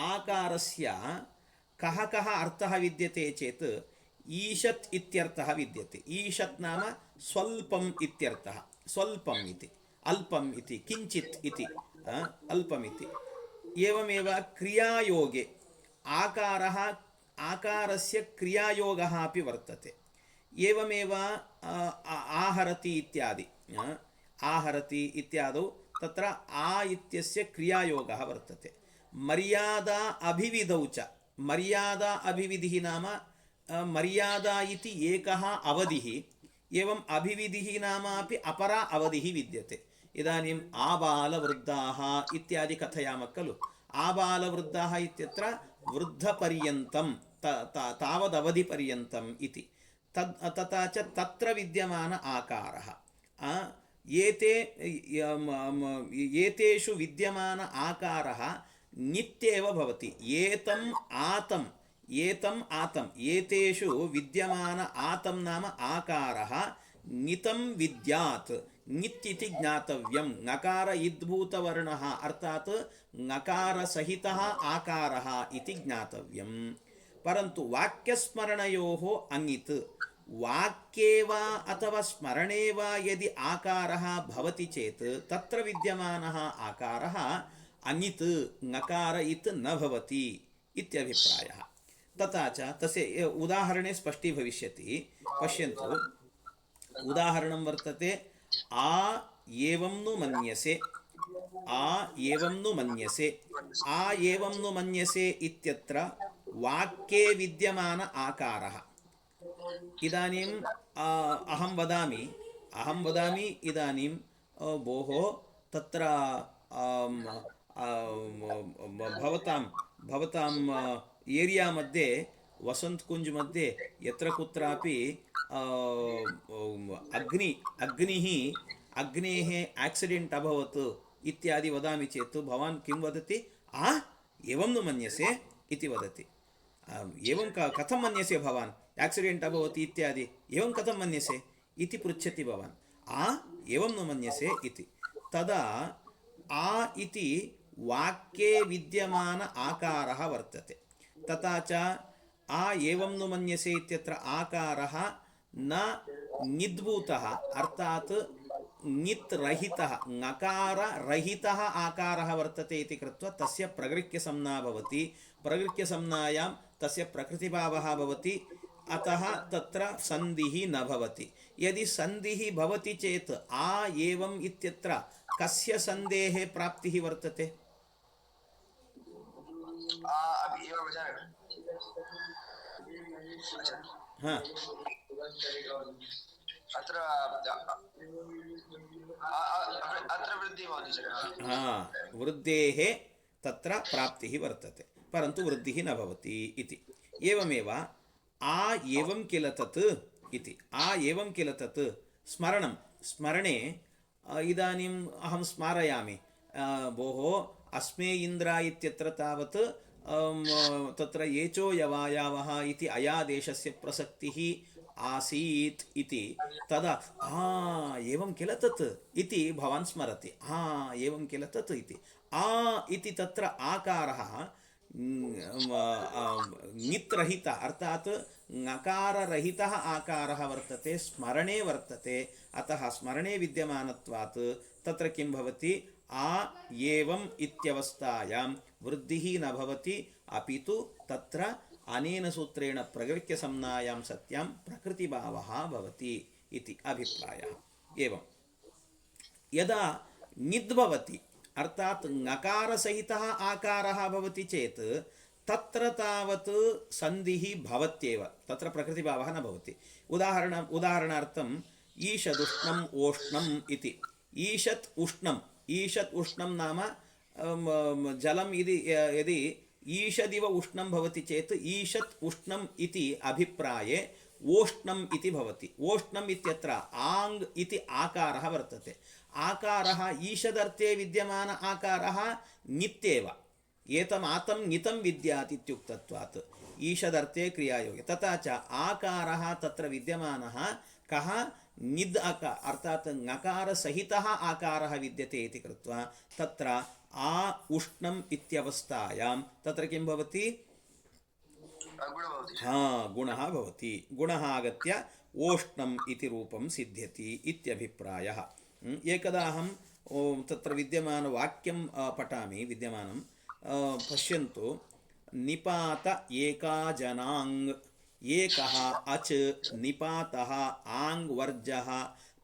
आकारस्य कः कः अर्थः विद्यते चेत् ईषत् इत्यर्थः विद्यते। ईषत् नाम स्वल्पम् इत्यर्थः, स्वल्पम् इति, अल्पम् इति, किञ्चित् इति, अल्पम् इति। एवमेव क्रियायोगे आकारः, आकारस्य क्रियायोगः अपि वर्तते। एवमेव आहरति इत्यादि, आहरति इत्यादौ तत्र आ इत्यस्य क्रियायोगः वर्तते। मर्यादा अभिविधौ च, मर्यादा अभिविधिः नाम मर्यादा इति एकः अवधिः, एवम् अभिविधिः नामापि अपरा अवधिः विद्यते। इदानीम् आबालवृद्धाः इत्यादि कथयामः खलु। आबालवृद्धाः इत्यत्र वृद्धपर्यन्तं तावदवधिपर्यन्तम् इति। तथा च तत्र विद्यमान आकारः, एतेषु विद्यमान आकारः नित्येव भवति। एतम् आतम् एतेषु विद्यमान आतं नाम आकारः नितं विद्यात्, नित् इति ज्ञातव्यं। नकार इद्भूतवर्णः अर्थात् नकारसहितः आकारः इति ज्ञातव्यं। परन्तु वाक्यस्मरणयोः अङ्गित्, वाक्ये वा अथवा स्मरणे वा यदि आकारः भवति चेत् तत्र विद्यमानः आकारः अङ्गित् नकार इत् न भवति इत्यभिप्रायः। तथा च तस्य उदाहरणे स्पष्टीभविष्यति। पश्यन्तु, उदाहरणं वर्तते आ एवं नु मन्यसे, आ एवं नु मन्यसे। आ एवं नु मन्यसे इत्यत्र वाक्ये विद्यमान आकारः। इदानीम् अहं वदामि इदानीं भोः तत्र भवतां एरिया मध्ये वसन्तकुञ्ज मध्ये यत्र कुत्रापि अग्नेः आक्सिडेण्ट् अभवत् इत्यादि वदामि चेत् भवान् किं वदति? एवं नु मन्यसे इति वदति। एवं कथं मन्यसे भवान्? आक्सिडेण्ट् अभवत् इत्यादि एवं कथं मन्यसे इति पृच्छति भवान्। एवं नु मन्यसे इति। तदा आ इति वाक्ये विद्यमान आकारः वर्तते। तथा च एवं नु मन्यसे इत्यत्र आकारः न निद्भूतः अर्थात् नित् रहितः, नकाररहितः आकारः वर्तते इति कृत्वा तस्य प्रगृह्यसंज्ञा भवति। प्रगृह्यसंज्ञायां तस्य प्रकृतिभावः भवति, अतः तत्र सन्धिः न भवति। यदि सन्धिः भवति चेत् एवम् इत्यत्र कस्य सन्धेः प्राप्तिः वर्तते? वृद्धेः तत्र प्राप्तिः वर्तते, परन्तु वृद्धिः न भवति इति। एवमेव एवं किल तत् इति। एवं किल तत् स्मरणे इदानीम् अहं स्मारयामि, भोः अस्मे इन्द्र इत्यत्र तावत् तत्र एचो यवायावः इति अयादेशस्य प्रसक्तिः आसीत् इति। तदा एवं किल तत् इति भवान् स्मरति। एवं किल तत् इति तत्र आकारः नित्रहितः अर्थात् नकाररहितः आकारः वर्तते, स्मरणे वर्तते। अतः स्मरणे विद्यमानत्वात् तत्र किं भवति? एवम् इत्यवस्थायां वृद्धिः न भवति, अपि तु तत्र अनेन सूत्रेण प्रगृह्यसंज्ञायां सत्यां प्रकृतिभावः भवति इति अभिप्रायः। एवं यदा निद्भवति अर्थात् नकारसहितः आकारः भवति चेत् तत्र तावत् सन्धिः भवत्येव, तत्र प्रकृतिभावः न भवति। उदाहरणार्थम् ईषदुष्णम् ओष्णम् इति। ईषत् उष्णं नाम जलम् यदि ईषदिव उष्णं भवति चेत् ईषत् उष्णम् इति अभिप्राये ओष्णम् इति भवति। ओष्णम् इत्यत्र आङ् इति आकारः वर्तते। आकारः ईषदर्थे विद्यमान आकारः नित्येव। एतमातं नितं विद्यात् इत्युक्तत्वात् ईषदर्थे क्रियायोगे। तथा च आकारः तत्र विद्यमानः कः? निद् अर्थात् नकारसहितः आकारः विद्यते इति कृत्वा तत्र उष्णम् इत्यवस्थायां तत्र किं भवति? गुणः भवति। गुणः आगत्य ओष्णम् इति रूपं सिद्ध्यति इत्यभिप्रायः। एकदा अहं तत्र विद्यमानवाक्यं पठामि। विद्यमानं पश्यन्तु। निपात एका जनाङ्, एकः अच् निपातः आङ् वर्जः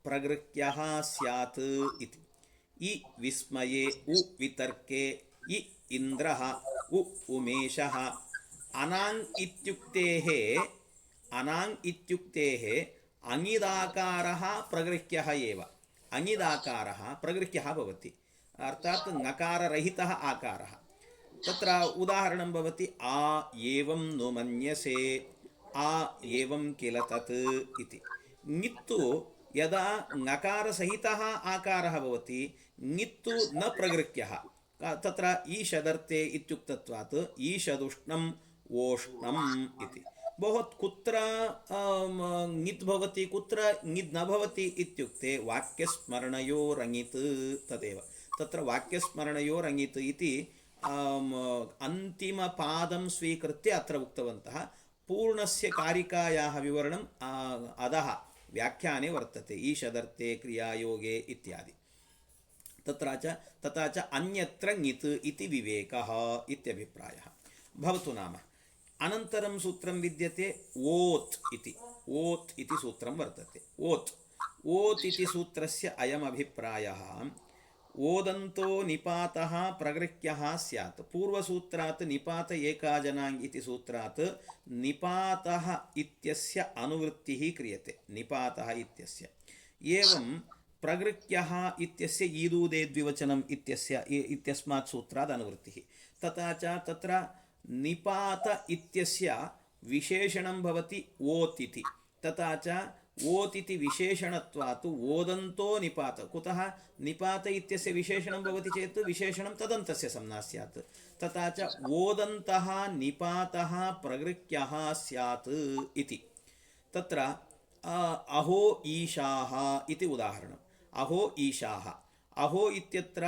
प्रगृह्यः स्यात् इति। इ विस्मये उ वितर्के इ इन्द्रः उ उमेशः अनाङ् इत्युक्तेः अङिदाकारः प्रगृह्यः एव अङिदाकारः प्रगृह्यः भवति अर्थात् नकाररहितः आकारः तत्र उदाहरणं भवति आ एवं नु मन्यसे आ एवं किल तत् इति ङित्तु यदा नकारसहितः आकारः भवति ङित्तु न प्रगृह्यः तत्र ईषदर्थे इत्युक्तत्वात् ईषदुष्णम् ओष्णम् इति बहुत कुत्र ङित् भवति कुत्र ङित् न भवति इत्युक्ते वाक्यस्मरणयोरङित् तदेव तत्र वाक्यस्मरणयोरङित् इति अन्तिमपादं स्वीकृत्य अत्र उक्तवन्तः पूर्णस्य कारिकायाः विवरणम् अधः व्याख्याने वर्तते ईषदर्थे क्रियायोगे इत्यादि तथा च अन्यत्र ङित् इति विवेकः इत्यभिप्रायः भवतु नाम अनन्तरं सूत्रं विद्यते ओत् इति सूत्रं वर्तते ओत् इति सूत्रस्य अयमभिप्रायः ओदन्तो निपातः प्रगृह्यः स्यात् पूर्वसूत्रात् निपात एकाजनाङ् इति सूत्रात् निपातः इत्यस्य अनुवृत्तिः क्रियते निपातः इत्यस्य एवं प्रगृह्यः इत्यस्य ईदूदे द्विवचनम् इत्यस्मात् सूत्रात् अनुवृत्तिः तथा च तत्र निपात इत्यस्य विशेषणं भवति ओत् इति तथा च ओत् इति विशेषणत्वात् ओदन्तो निपात कुतः निपात इत्यस्य विशेषणं भवति चेत् विशेषणं तदन्तस्य संज्ञा स्यात् तथा च ओदन्तः निपातः प्रगृह्यः स्यात् इति तत्र अहो ईशाः इति उदाहरणम् अहो ईशाः अहो इत्यत्र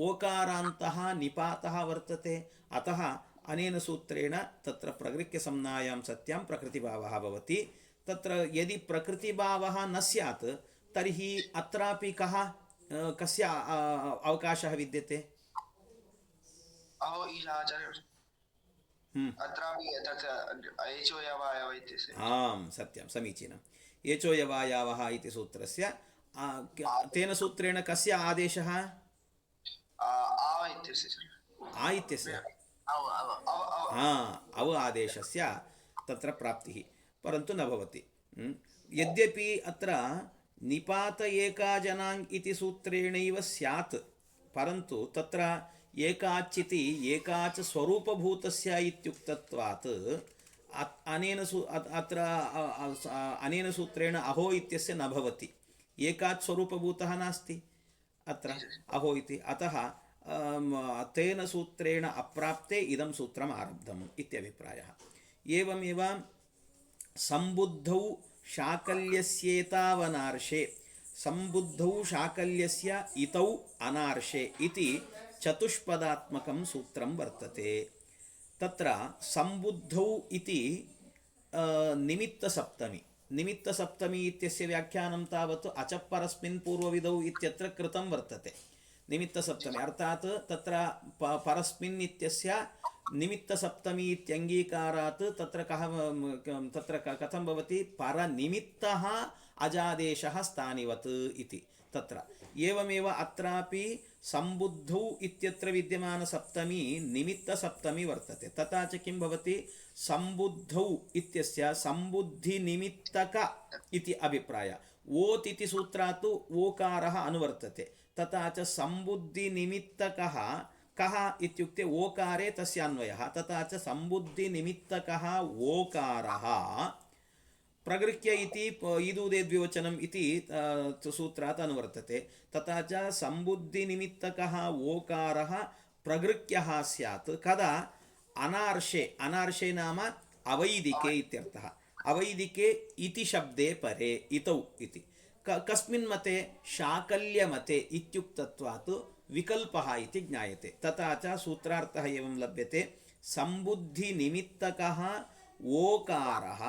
ओकारान्तः निपातः वर्तते अतः अनेन सूत्रेण तत्र प्रगृह्यसंज्ञायां सत्यां प्रकृतिभावः भवति तत्र यदि प्रकृतिभावः न स्यात् तर्हि अत्रापि कस्य अवकाशः विद्यते अहो ईशाचार्य अत्रापि तत् एचोयवायव इत्यस्य आम् सत्यं समीचीनम् एचोयवायावः इति सूत्रस्य तेन सूत्रेण कस्य आदेशः आ इत्यस्य अव आदेशस्य तत्र प्राप्तिः परन्तु न भवति यद्यपि अत्र निपात एकाजनाङ् इति सूत्रेणैव स्यात् परन्तु तत्र एकाच्चिति एकाच स्वरूपभूतस्य इत्युक्तत्वात् अनेन सूत्रेण अहो इत्यस्य न भवति एकाच् स्वरूपभूतः नास्ति अत्र अहो इति अतः तेन सूत्रेण अप्राप्ते इदं सूत्रम् आरब्धम् इत्यभिप्रायः एवमेव सम्बुद्धौ शाकल्यस्येतावनार्षे सम्बुद्धौ शाकल्यस्य इतौ अनार्षे इति चतुष्पदात्मकं सूत्रं वर्तते तत्र सम्बुद्धौ इति निमित्तसप्तमी इत्यस्य व्याख्यानं तावत् अचपरस्मिन् पूर्वविधौ इत्यत्र कृतं वर्तते निमित्तसप्तमी अर्थात् तत्र परस्मिन् इत्यस्य निमित्तसप्तमी इत्यङ्गीकारात् तत्र कथं भवति परनिमित्तः अजादेशः स्थानिवत् इति तत्र एवमेव अत्रापि सम्बुद्धौ इत्यत्र विद्यमानसप्तमी निमित्तसप्तमी वर्तते तथा च किं भवति सम्बुद्धौ इत्यस्य सम्बुद्धिनिमित्तक इति अभिप्राय ओत् इति सूत्रात् ओकारः अनुवर्तते तथा च सम्बुद्धिनिमित्तकः कः इत्युक्ते ओकारे तस्य अन्वयः तथा च सम्बुद्धिनिमित्तकः ओकारः प्रगृह्य इति ईदूदे द्विवचनम् इति सूत्रात् अनुवर्तते तथा च सम्बुद्धिनिमित्तकः ओकारः प्रगृह्यः स्यात् कदा अनार्षे नाम अवैदिके इत्यर्थः अवैदिके इति शब्दे परे इतौ इति कस्मिन् मते शाकल्यमते इत्युक्तत्वात् विकल्पः इति ज्ञायते तथा च सूत्रार्थः एवं लभ्यते सम्बुद्धिनिमित्तकः ओकारः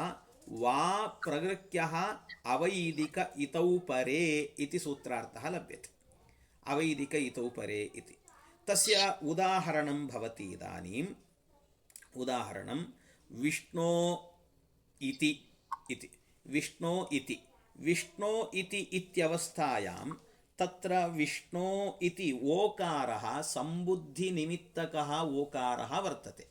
वा प्रगृह्यः अवैदिक इतौ परे इति सूत्रार्थः लभ्यते अवैदिक इतौ परे इति तस्य उदाहरणं भवति इदानीम् उदाहरणं विष्णो इति विष्णो इति इत्यवस्थायां तत्र विष्णो इति ओकारः सम्बुद्धिनिमित्तकः ओकारः वर्तते।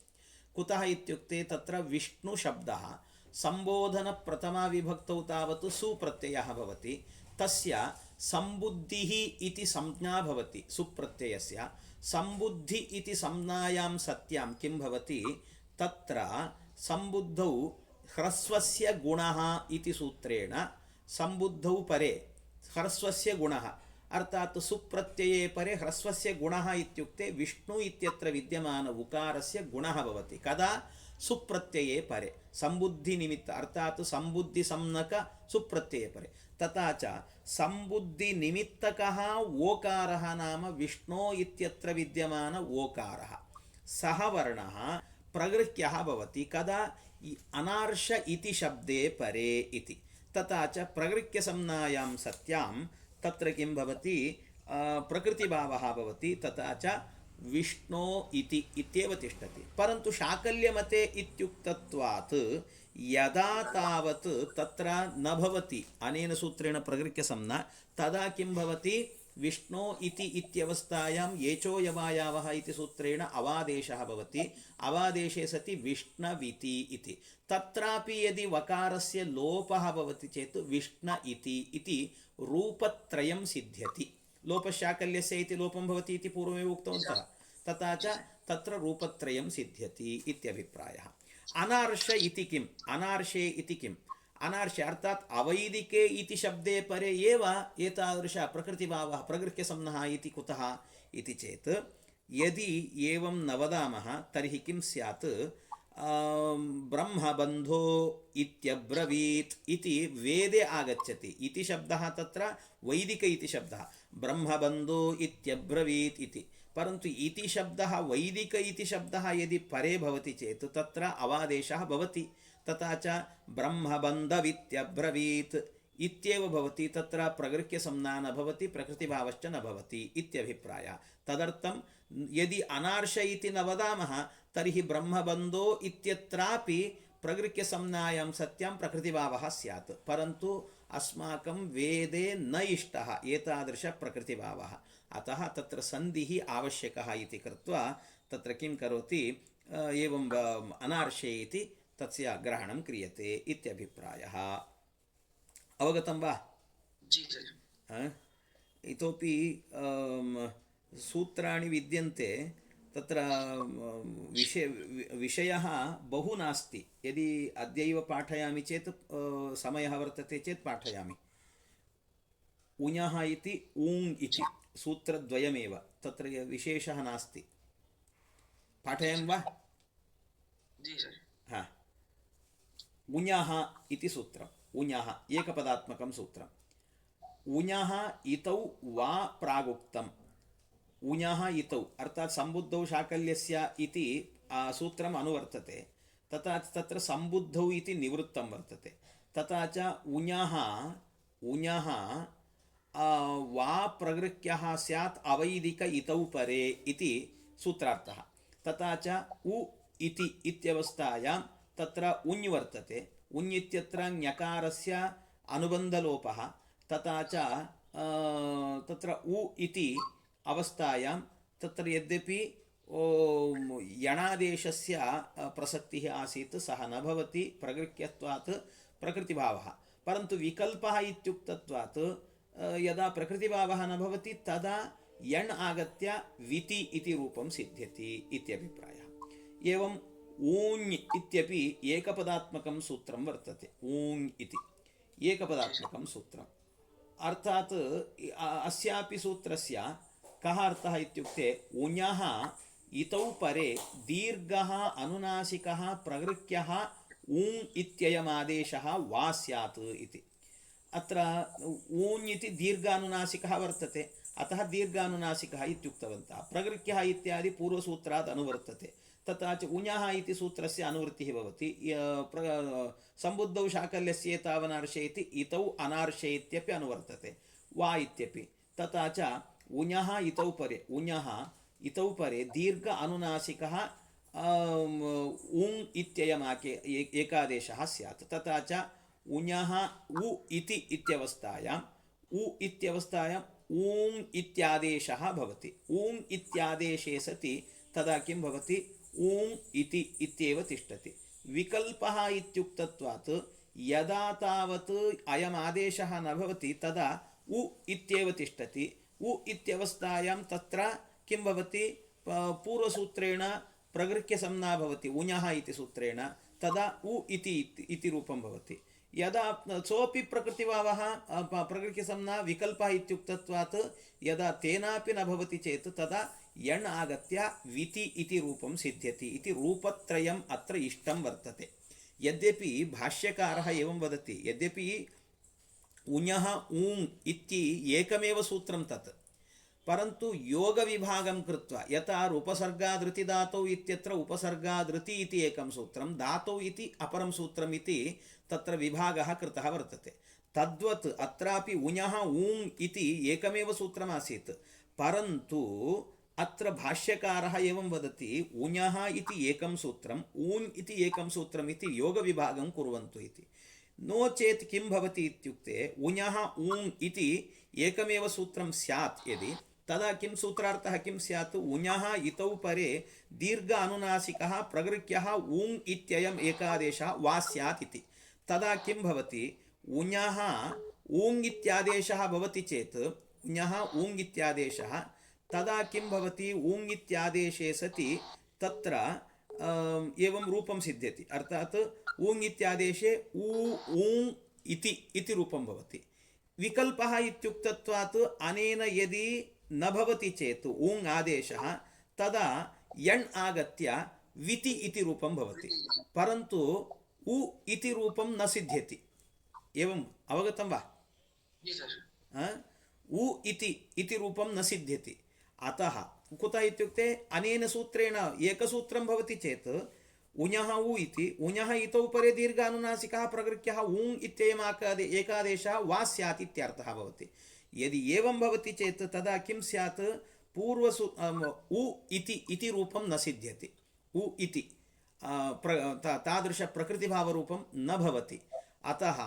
कुतः इत्युक्ते तत्र विष्णुशब्दः सम्बोधनप्रथमाविभक्तौ तावत् सुप्रत्ययः भवति, तस्य सम्बुद्धिः इति संज्ञा भवति। सुप्रत्ययस्य सम्बुद्धि इति संज्ञायां सत्यां किं भवति, तत्र सम्बुद्धौ ह्रस्वस्य गुणः इति सूत्रेण सम्बुद्धौ परे ह्रस्वस्य गुणः, अर्थात सुप्रत्यये परे ह्रस्वस्य गुणः इत्युक्ते विष्णु इत्यत्र विद्यमान उकारस्य गुणः भवति। कदा? सुप्रत्यये परे, सम्बुद्धिनिमित्त अर्थात सम्बुद्धिसम्नक सुप्रत्यये परे। तथा च सम्बुद्धिनिमित्तकः ओकारः नाम विष्णो इत्यत्र विद्यमान ओकारः, सः वर्णः प्रगृह्यः भवति। कदा? अनार्ष इति शब्दे परे इति। तथा च प्रगृह्यसंज्ञायां सत्यां तत्र किं भवति, प्रकृतिभावः भवति। तथा च विष्णो इति इत्येव तिष्ठति। परन्तु शाकल्यमते इत्युक्तत्वात् यदा तावत् तत्र न भवति अनेन सूत्रेण प्रगृह्यसंज्ञा, तदा किं भवति, विष्णो इति इत्यवस्थायां येचोयवायावः इति सूत्रेण अवादेशः भवति। अवादेशे सति विष्णविति इति। तत्रापि यदि वकारस्य लोपः भवति चेत् विष्ण इति रूपत्रयं सिद्ध्यति। लोपशाकल्यस्य इति लोपं भवति इति पूर्वमेव उक्तवन्तः। तथा च तत्र रूपत्रयं सिद्ध्यति इत्यभिप्रायः। अनार्ष इति किम्? अनार्षे इति किम्? अनार्षे अर्थात अवैदिके इति शब्दे परे एव एतादृश प्रकृतिभावः प्रगृह्यसंज्ञः इति कुतः इति चेत्, यदि एवं न वदामः तर्हि किं स्यात्, ब्रह्मबन्धो इत्यब्रवीत् इति वेदे आगच्छति। इति शब्दः तत्र वैदिक इति शब्दः, ब्रह्मबन्धो इत्यब्रवीत् इति। परन्तु इति शब्दः वैदिक इति शब्दः यदि परे भवति चेत् तत्र अवादेशः भवति। तथा च ब्रह्मबन्धवित्यब्रवीत् इत्येव भवति, तत्र प्रगृह्यसंज्ञा न भवति, प्रकृतिभावश्च न भवति इत्यभिप्रायः। तदर्थं यदि अनार्ष इति न वदामः तर्हि ब्रह्मबन्धो इत्यत्रापि प्रगृह्यसंज्ञायां सत्यां प्रकृतिभावः स्यात्। परन्तु अस्माकं वेदे न इष्टः एतादृश प्रकृतिभावः, अतः तत्र सन्धिः आवश्यकः इति कृत्वा तत्र किं करोति, एवं अनार्षे इति तस्य ग्रहणं क्रियते इत्यभिप्रायः। अवगतं वा? इतोपि सूत्राणि विद्यन्ते, तत्र विषयः बहु नास्ति। यदि अद्यैव पाठयामि चेत् समयः वर्तते चेत् पाठयामि। उञः इति ऊङ् इति सूत्रद्वयमेव, तत्र विशेषः नास्ति। पाठयामि वा? हा, उञः इति सूत्रम्। उञः एकपदात्मकं सूत्रम्। उञः इतौ वा प्रागुक्तम्। उञः इतौ अर्थात् सम्बुद्धौ शाकल्यस्य इति सूत्रम् अनुवर्तते। तथा तत्र सम्बुद्धौ इति निवृत्तं वर्तते। तथा च उञः वा प्रगृह्यः स्यात् अवैदिक इतौ परे इति सूत्रार्थः। तथा च उ इति इत्यवस्थायां तत्र उञ् वर्तते। उञ् इत्यत्र ञकारस्य अनुबन्धलोपः। तथा च तत्र उ इति अवस्थायां तत्र यद्यपि यणादेशस्य प्रसक्तिः आसीत्, सः न भवति प्रगृह्यत्वात् प्रकृतिभावः। परन्तु विकल्पः इत्युक्तत्वात् यदा प्रकृतिभावः न भवति तदा यण् आगत्य विति इति रूपं सिद्ध्यति इत्यभिप्रायः। एवं ऊञ् इत्यपि एकपदात्मकं सूत्रं वर्तते। ऊञ् इति एकपदात्मकं सूत्रम्। अर्थात् अस्यापि सूत्रस्य कः अर्थः इत्युक्ते, उञः इतौ परे दीर्घः अनुनासिकः प्रगृह्यः ऊञ् इत्ययमादेशः वा स्यात् इति। अत्र ऊञ् इति दीर्घानुनासिकः वर्तते, अतः दीर्घानुनासिकः इत्युक्तवन्तः। प्रगृह्यः इत्यादि पूर्वसूत्रात् अनुवर्तते। तथा च उञः इति सूत्रस्य अनुवृत्तिः भवति। सम्बुद्धौ शाकल्यस्य एतावनार्षे इति इतौ अनार्षे इत्यपि अनुवर्तते, वा इत्यपि। तथा च उञः इतौ परे, उञः इतौ परे दीर्घ अनुनासिकः उङ् इत्ययमाके एकादेशः स्यात्। तथा च उञः उ इति इत्यवस्थायां ऊङ् इत्यादेशः भवति। ऊङ् इत्यादेशे सति तदा किं भवति ऊङ् इति इत्येव तिष्ठति। विकल्पः इत्युक्तत्वात् यदा तावत् अयम् आदेशः न भवति तदा उ इत्येव तिष्ठति। उ इत्यवस्थायां तत्र किं भवति पूर्वसूत्रेण प्रगृह्यसंज्ञा भवति उञः इति सूत्रेण, तदा उ इति रूपं भवति। यदा सोऽपि प्रकृतिभावः प्रगृह्यसंज्ञा विकल्पः इत्युक्तत्वात् यदा तेनापि न भवति चेत् तदा यण् आगत्य विति इति रूपं सिद्ध्यति इति रूपत्रयम् अत्र इष्टं वर्तते। यद्यपि भाष्यकारः एवं वदति, यद्यपि उञः ऊङ् इति एकमेव सूत्रं तत्, परन्तु योगविभागं कृत्वा यथा उपसर्गादृति धातौ इत्यत्र उपसर्गादृति इति एकं सूत्रं, धातौ इति अपरं सूत्रम् इति तत्र विभागः कृतः वर्तते। तद्वत् अत्रापि उञः ऊङ् इति एकमेव सूत्रमासीत्, परन्तु अत्र भाष्यकारः एवं वदति उञः इति एकं सूत्रम् ऊन् इति एकं सूत्रम् इति योगविभागं कुर्वन्तु इति। नो चेत् किं भवति इत्युक्ते उञः ऊङ् इति एकमेव सूत्रं स्यात् यदि, तदा किं सूत्रार्थः किं स्यात् उञः इतौ परे दीर्घ अनुनासिकः प्रगृह्यः ऊङ् इत्ययम् एकादेशः वा स्यात् इति। तदा किं भवति उञः ऊङ् इत्यादेशः भवति चेत् उञः ऊङ् इत्यादेशः, तदा किं भवति ऊङ् इत्यादेशे सति तत्र एवं रूपं सिद्ध्यति, अर्थात् ऊङ् इत्यादेशे ऊ ऊङ् इति रूपं भवति। विकल्पः इत्युक्तत्वात् अनेन यदि न भवति चेत् ऊङ् आदेशः तदा यण् आगत्य विति इति रूपं भवति, परन्तु उ इति रूपं न सिद्ध्यति। एवम् अवगतं वा? उ इति रूपं न सिद्ध्यति। अतः कुतः इत्युक्ते अनेन सूत्रेण एकसूत्रं भवति चेत् उञः उ इति उञः इतौ परे दीर्घ अनुनासिकः प्रगृह्यः ऊङ् इत्ययम् एकादेशः वा स्यात् इत्यर्थः भवति। यदि एवं भवति चेत् तदा किं स्यात् उ इति रूपं न सिद्ध्यति। उ इति तादृश प्रकृतिभावरूपं न भवति। अतः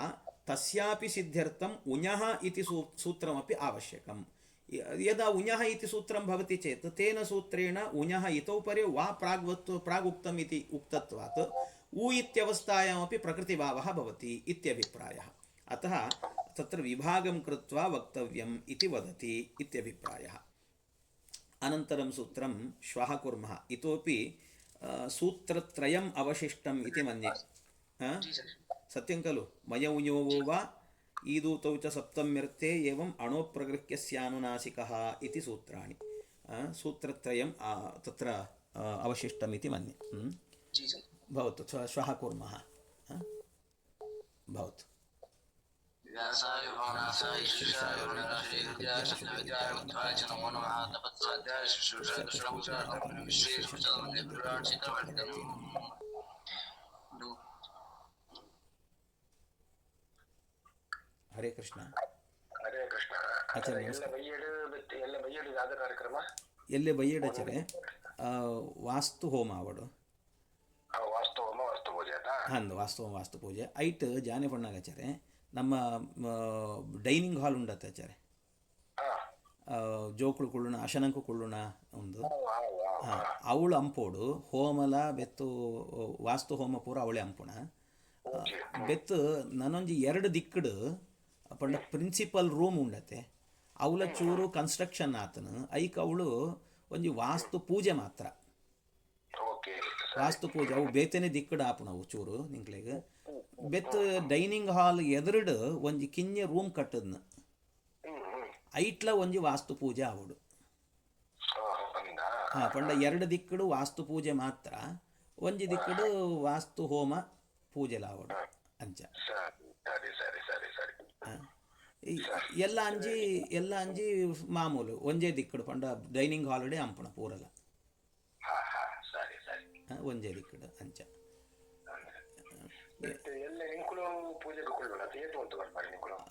तस्यापि सिद्ध्यर्थम् उञः इति सूत्रमपि आवश्यकम्। यदा उञः इति सूत्रं भवति चेत् तेन सूत्रेण उञः इतौ परे वा प्रागुक्तम् इति उक्तत्वात् उ इत्यवस्थायामपि प्रकृतिभावः भवति इत्यभिप्रायः। अतः तत्र विभागं कृत्वा वक्तव्यम् इति वदति इत्यभिप्रायः। अनन्तरं सूत्रं श्वः कुर्मः। इतोपि सूत्रत्रयम् अवशिष्टम् इति मन्ये। सत्यं खलु? मय उञोवो वा ईदूतौ च सप्तम्यर्थे एवं अणोप्रगृह्यस्यानुनासिकः इति सूत्राणि। सूत्रत्रयं तत्र अवशिष्टम् इति मन्ये। भवतु, श्वः कुर्मः। भवतु। ಹರೇ ಕೃಷ್ಣ. ಹರೇ ಕೃಷ್ಣ. ಆಚಾರ್ಯ ನಮಸ್ಕಾರ. ಕಾರ್ಯಕ್ರಮ ಎಲ್ಲೇ ಬೈಯಡಚರೆ ವಾಸ್ತು ಹೋಮ ಅವಡು ವಾಸ್ತು ಹೋಮ ವಾಸ್ತು ಪೂಜೆ ಅಂದು ವಾಸ್ತು ಹೋಮ ವಾಸ್ತು ಪೂಜೆ ಐಟ್ ಜಾನೆ ಪಣ್ಣಾಗಚರೆ ನಮ್ಮ ಡೈನಿಂಗ್ ಹಾಲ್ ಉಂಡತ್ತಾಚಾರೆ ಜೋಕುಳು ಕುಳ್ಳುಣ ಅಶನಂಕು ಕುಳ್ಳುಣ ಒಂದು ಅವಳು ಅಂಪೋಡು ಹೋಮಲ ಬೆತ್ತು ವಾಸ್ತು ಹೋಮ ಪೂರ ಅವಳೆ ಅಂಪುಣ ಬೆತ್ತು ನಾನೊಂಜಿ 2 ದಿಕ್ಕಡು ಪಂಡ ಪ್ರಿನ್ಸಿಪಲ್ ರೂಮ್ ಉಂಡತೆ ಅವಳ ಚೂರು ಕನ್ಸ್ಟ್ರಕ್ಷನ್ ಆತನು ಐಕ್ ಅವಳು ಒಂಜಿ ವಾಸ್ತು ಪೂಜೆ ಮಾತ್ರ ವಾಸ್ತು ಪೂಜೆ ಅವು ಬೇತೇನೆ ದಿಕ್ಕಡು ಆಪುಣವು ಚೂರು ನಿಂಕ್ಲೆಗ್ ಬೆತ್ ಡೈನಿಂಗ್ ಹಾಲ್ ಎದುರುಡು ಒಂಜಿ ಕಿಂಜೆ ರೂಮ್ ಕಟ್ಟದ್ನ ಐಟ್ಲ ಒಂಜಿ ವಾಸ್ತು ಪೂಜೆ ಆವಡು ಪಂಡ 2 ದಿಕ್ಕಡು ವಾಸ್ತು ಪೂಜೆ ಮಾತ್ರ ಒಂಜಿ ದಿಕ್ಕಡು ವಾಸ್ತು ಹೋಮ ಪೂಜೆಲ ಆವಡು ಅಂಚ ಎಲ್ಲ ಅಂಜಿ ಮಾಮೂಲು ಒಂಜೇ ದಿಕ್ಕಡು ಪಂಡ ಡೈನಿಂಗ್ ಹಾಲ್ಡೆ ಅಂಪುಣ ಪೂರಲ ಒಂಜೇ ದಿಕ್ಕಡು ಅಂಚ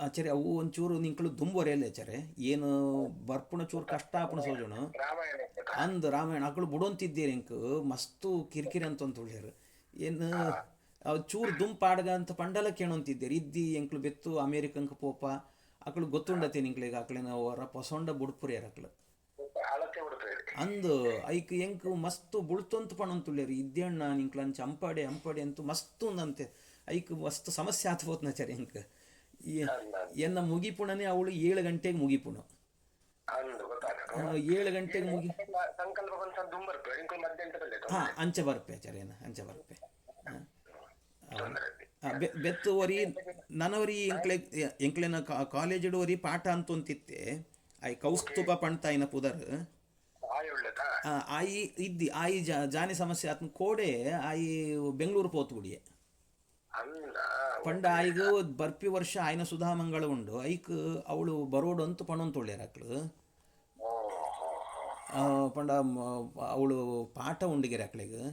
ಆಚರೆ ಅವು ಒಂಚೂರು ನಿಂಕಳು ದುಂಬೊರೆಯಲ್ಲ ಆಚಾರೆ ಏನು ಬರ್ಪುಣ ಚೂರು ಕಷ್ಟ ಆಪುಣ ಸೋಜುಣು ಅಂದ್ ರಾಮಾಯಣ ಅಕ್ಕಳು ಬಿಡೋಂತಿದ್ದೀರಿ ಇಂಕ್ ಮಸ್ತು ಕಿರಿಕಿರಿ ಅಂತ ಹೇಳ್ಯಾರ ಏನು ಅವು ಚೂರು ದುಂಪಾಡ್ಗ ಅಂತ ಪಂಡಲ ಕೇಳೋಂತಿದ್ದೀರಿ ಇದ್ದಿ ಎಂಕ್ಳು ಬೆತ್ತು ಅಮೇರಿಕಂಕ್ ಪೋಪ ಅಕ್ಳು ಗೊತ್ತುಂಡತಿ ನಿಂಕ್ಲಿಗೆ ಅಕ್ಳಿನ ಹೊರ ಪೊಸೊಂಡ ಬುಡ್ಪುರಿ ಅಕ್ಳು ಅಳತೆ ಬಿಡ್ತೇವೆ ಅಂದು ಐಕ್ ಎಂಕ್ ಮಸ್ತ್ ಬುಳ್ತೊಂತು ಪಣಂತುಳ್ಳಿರಿ ಇದ್ದೇಣ್ಣ ನಿಂಕ್ಲಂಚ ಅಂಪಾಡೆ ಅಂಪಾಡೆ ಅಂತೂ ಮಸ್ತ್ ಉಂದಂತೆ ಐಕ್ ಮಸ್ತ್ ಸಮಸ್ಯೆ ಆತ್ಬೋತ್ನ ಚರಿ ಎಂಕ್ ಎನ್ನ ಮುಗಿಪುಣನೆ ಅವಳು 7 ಗಂಟೆಗೆ ಮುಗಿಪುಣು ಅಂದು ಗೊತ್ತಾಗ 7 ಗಂಟೆಗೆ ಮುಗಿ ಸಂಕಲ್ಪ ಬಂತ ದುಂಬರ್ಪೆ ಇಂಕೊ ಮಧ್ಯಾಹ್ನ ಬಲ್ಲೆ ಹಾಂ ಅಂಚೆ ಬರ್ಪೆ ಚರೇನ ಅಂಚೆ ಬರ್ಪೆ ಬೆತ್ತು ವರಿ ನನವರಿ ಎಂಕ್ಲೆನ ಕಾಲೇಜಡು ವರಿ ಪಾಠ ಅಂತೊಂತಿತ್ತೆ ಆಯ್ ಕೌಸ್ತುಭ ಪಣ್ತಾಯಿನ ಪುದರ್ ಆಯ್ ಒಳ್ಳೆತಾ ಆಯಿ ಇದ್ದಿ ಆಯಿ ಜಾನಿ ಸಮಸ್ಯೆ ಆತ್ಮ ಕೋಡೆ ಆಯಿ ಬೆಂಗಳೂರು ಪೋತು ಗುಡಿಯೆ ಅಂದ ಪಂಡ ಆಯ್ಗ ಬರ್ಪಿ ವರ್ಷ ಆಯ್ನ ಸುಧಾಮಂಗಳ ಉಂಡು ಐಕ್ ಅವಳು ಬರೋಡು ಅಂತ ಪಣೊಂದು ತೊಳ್ಳ್ಯಾರ ಅಕ್ಳು ಪಂಡ ಅವಳು ಪಾಠ ಉಂಡಿಗೆರೆ ಅಕ್ಳಿಗೆ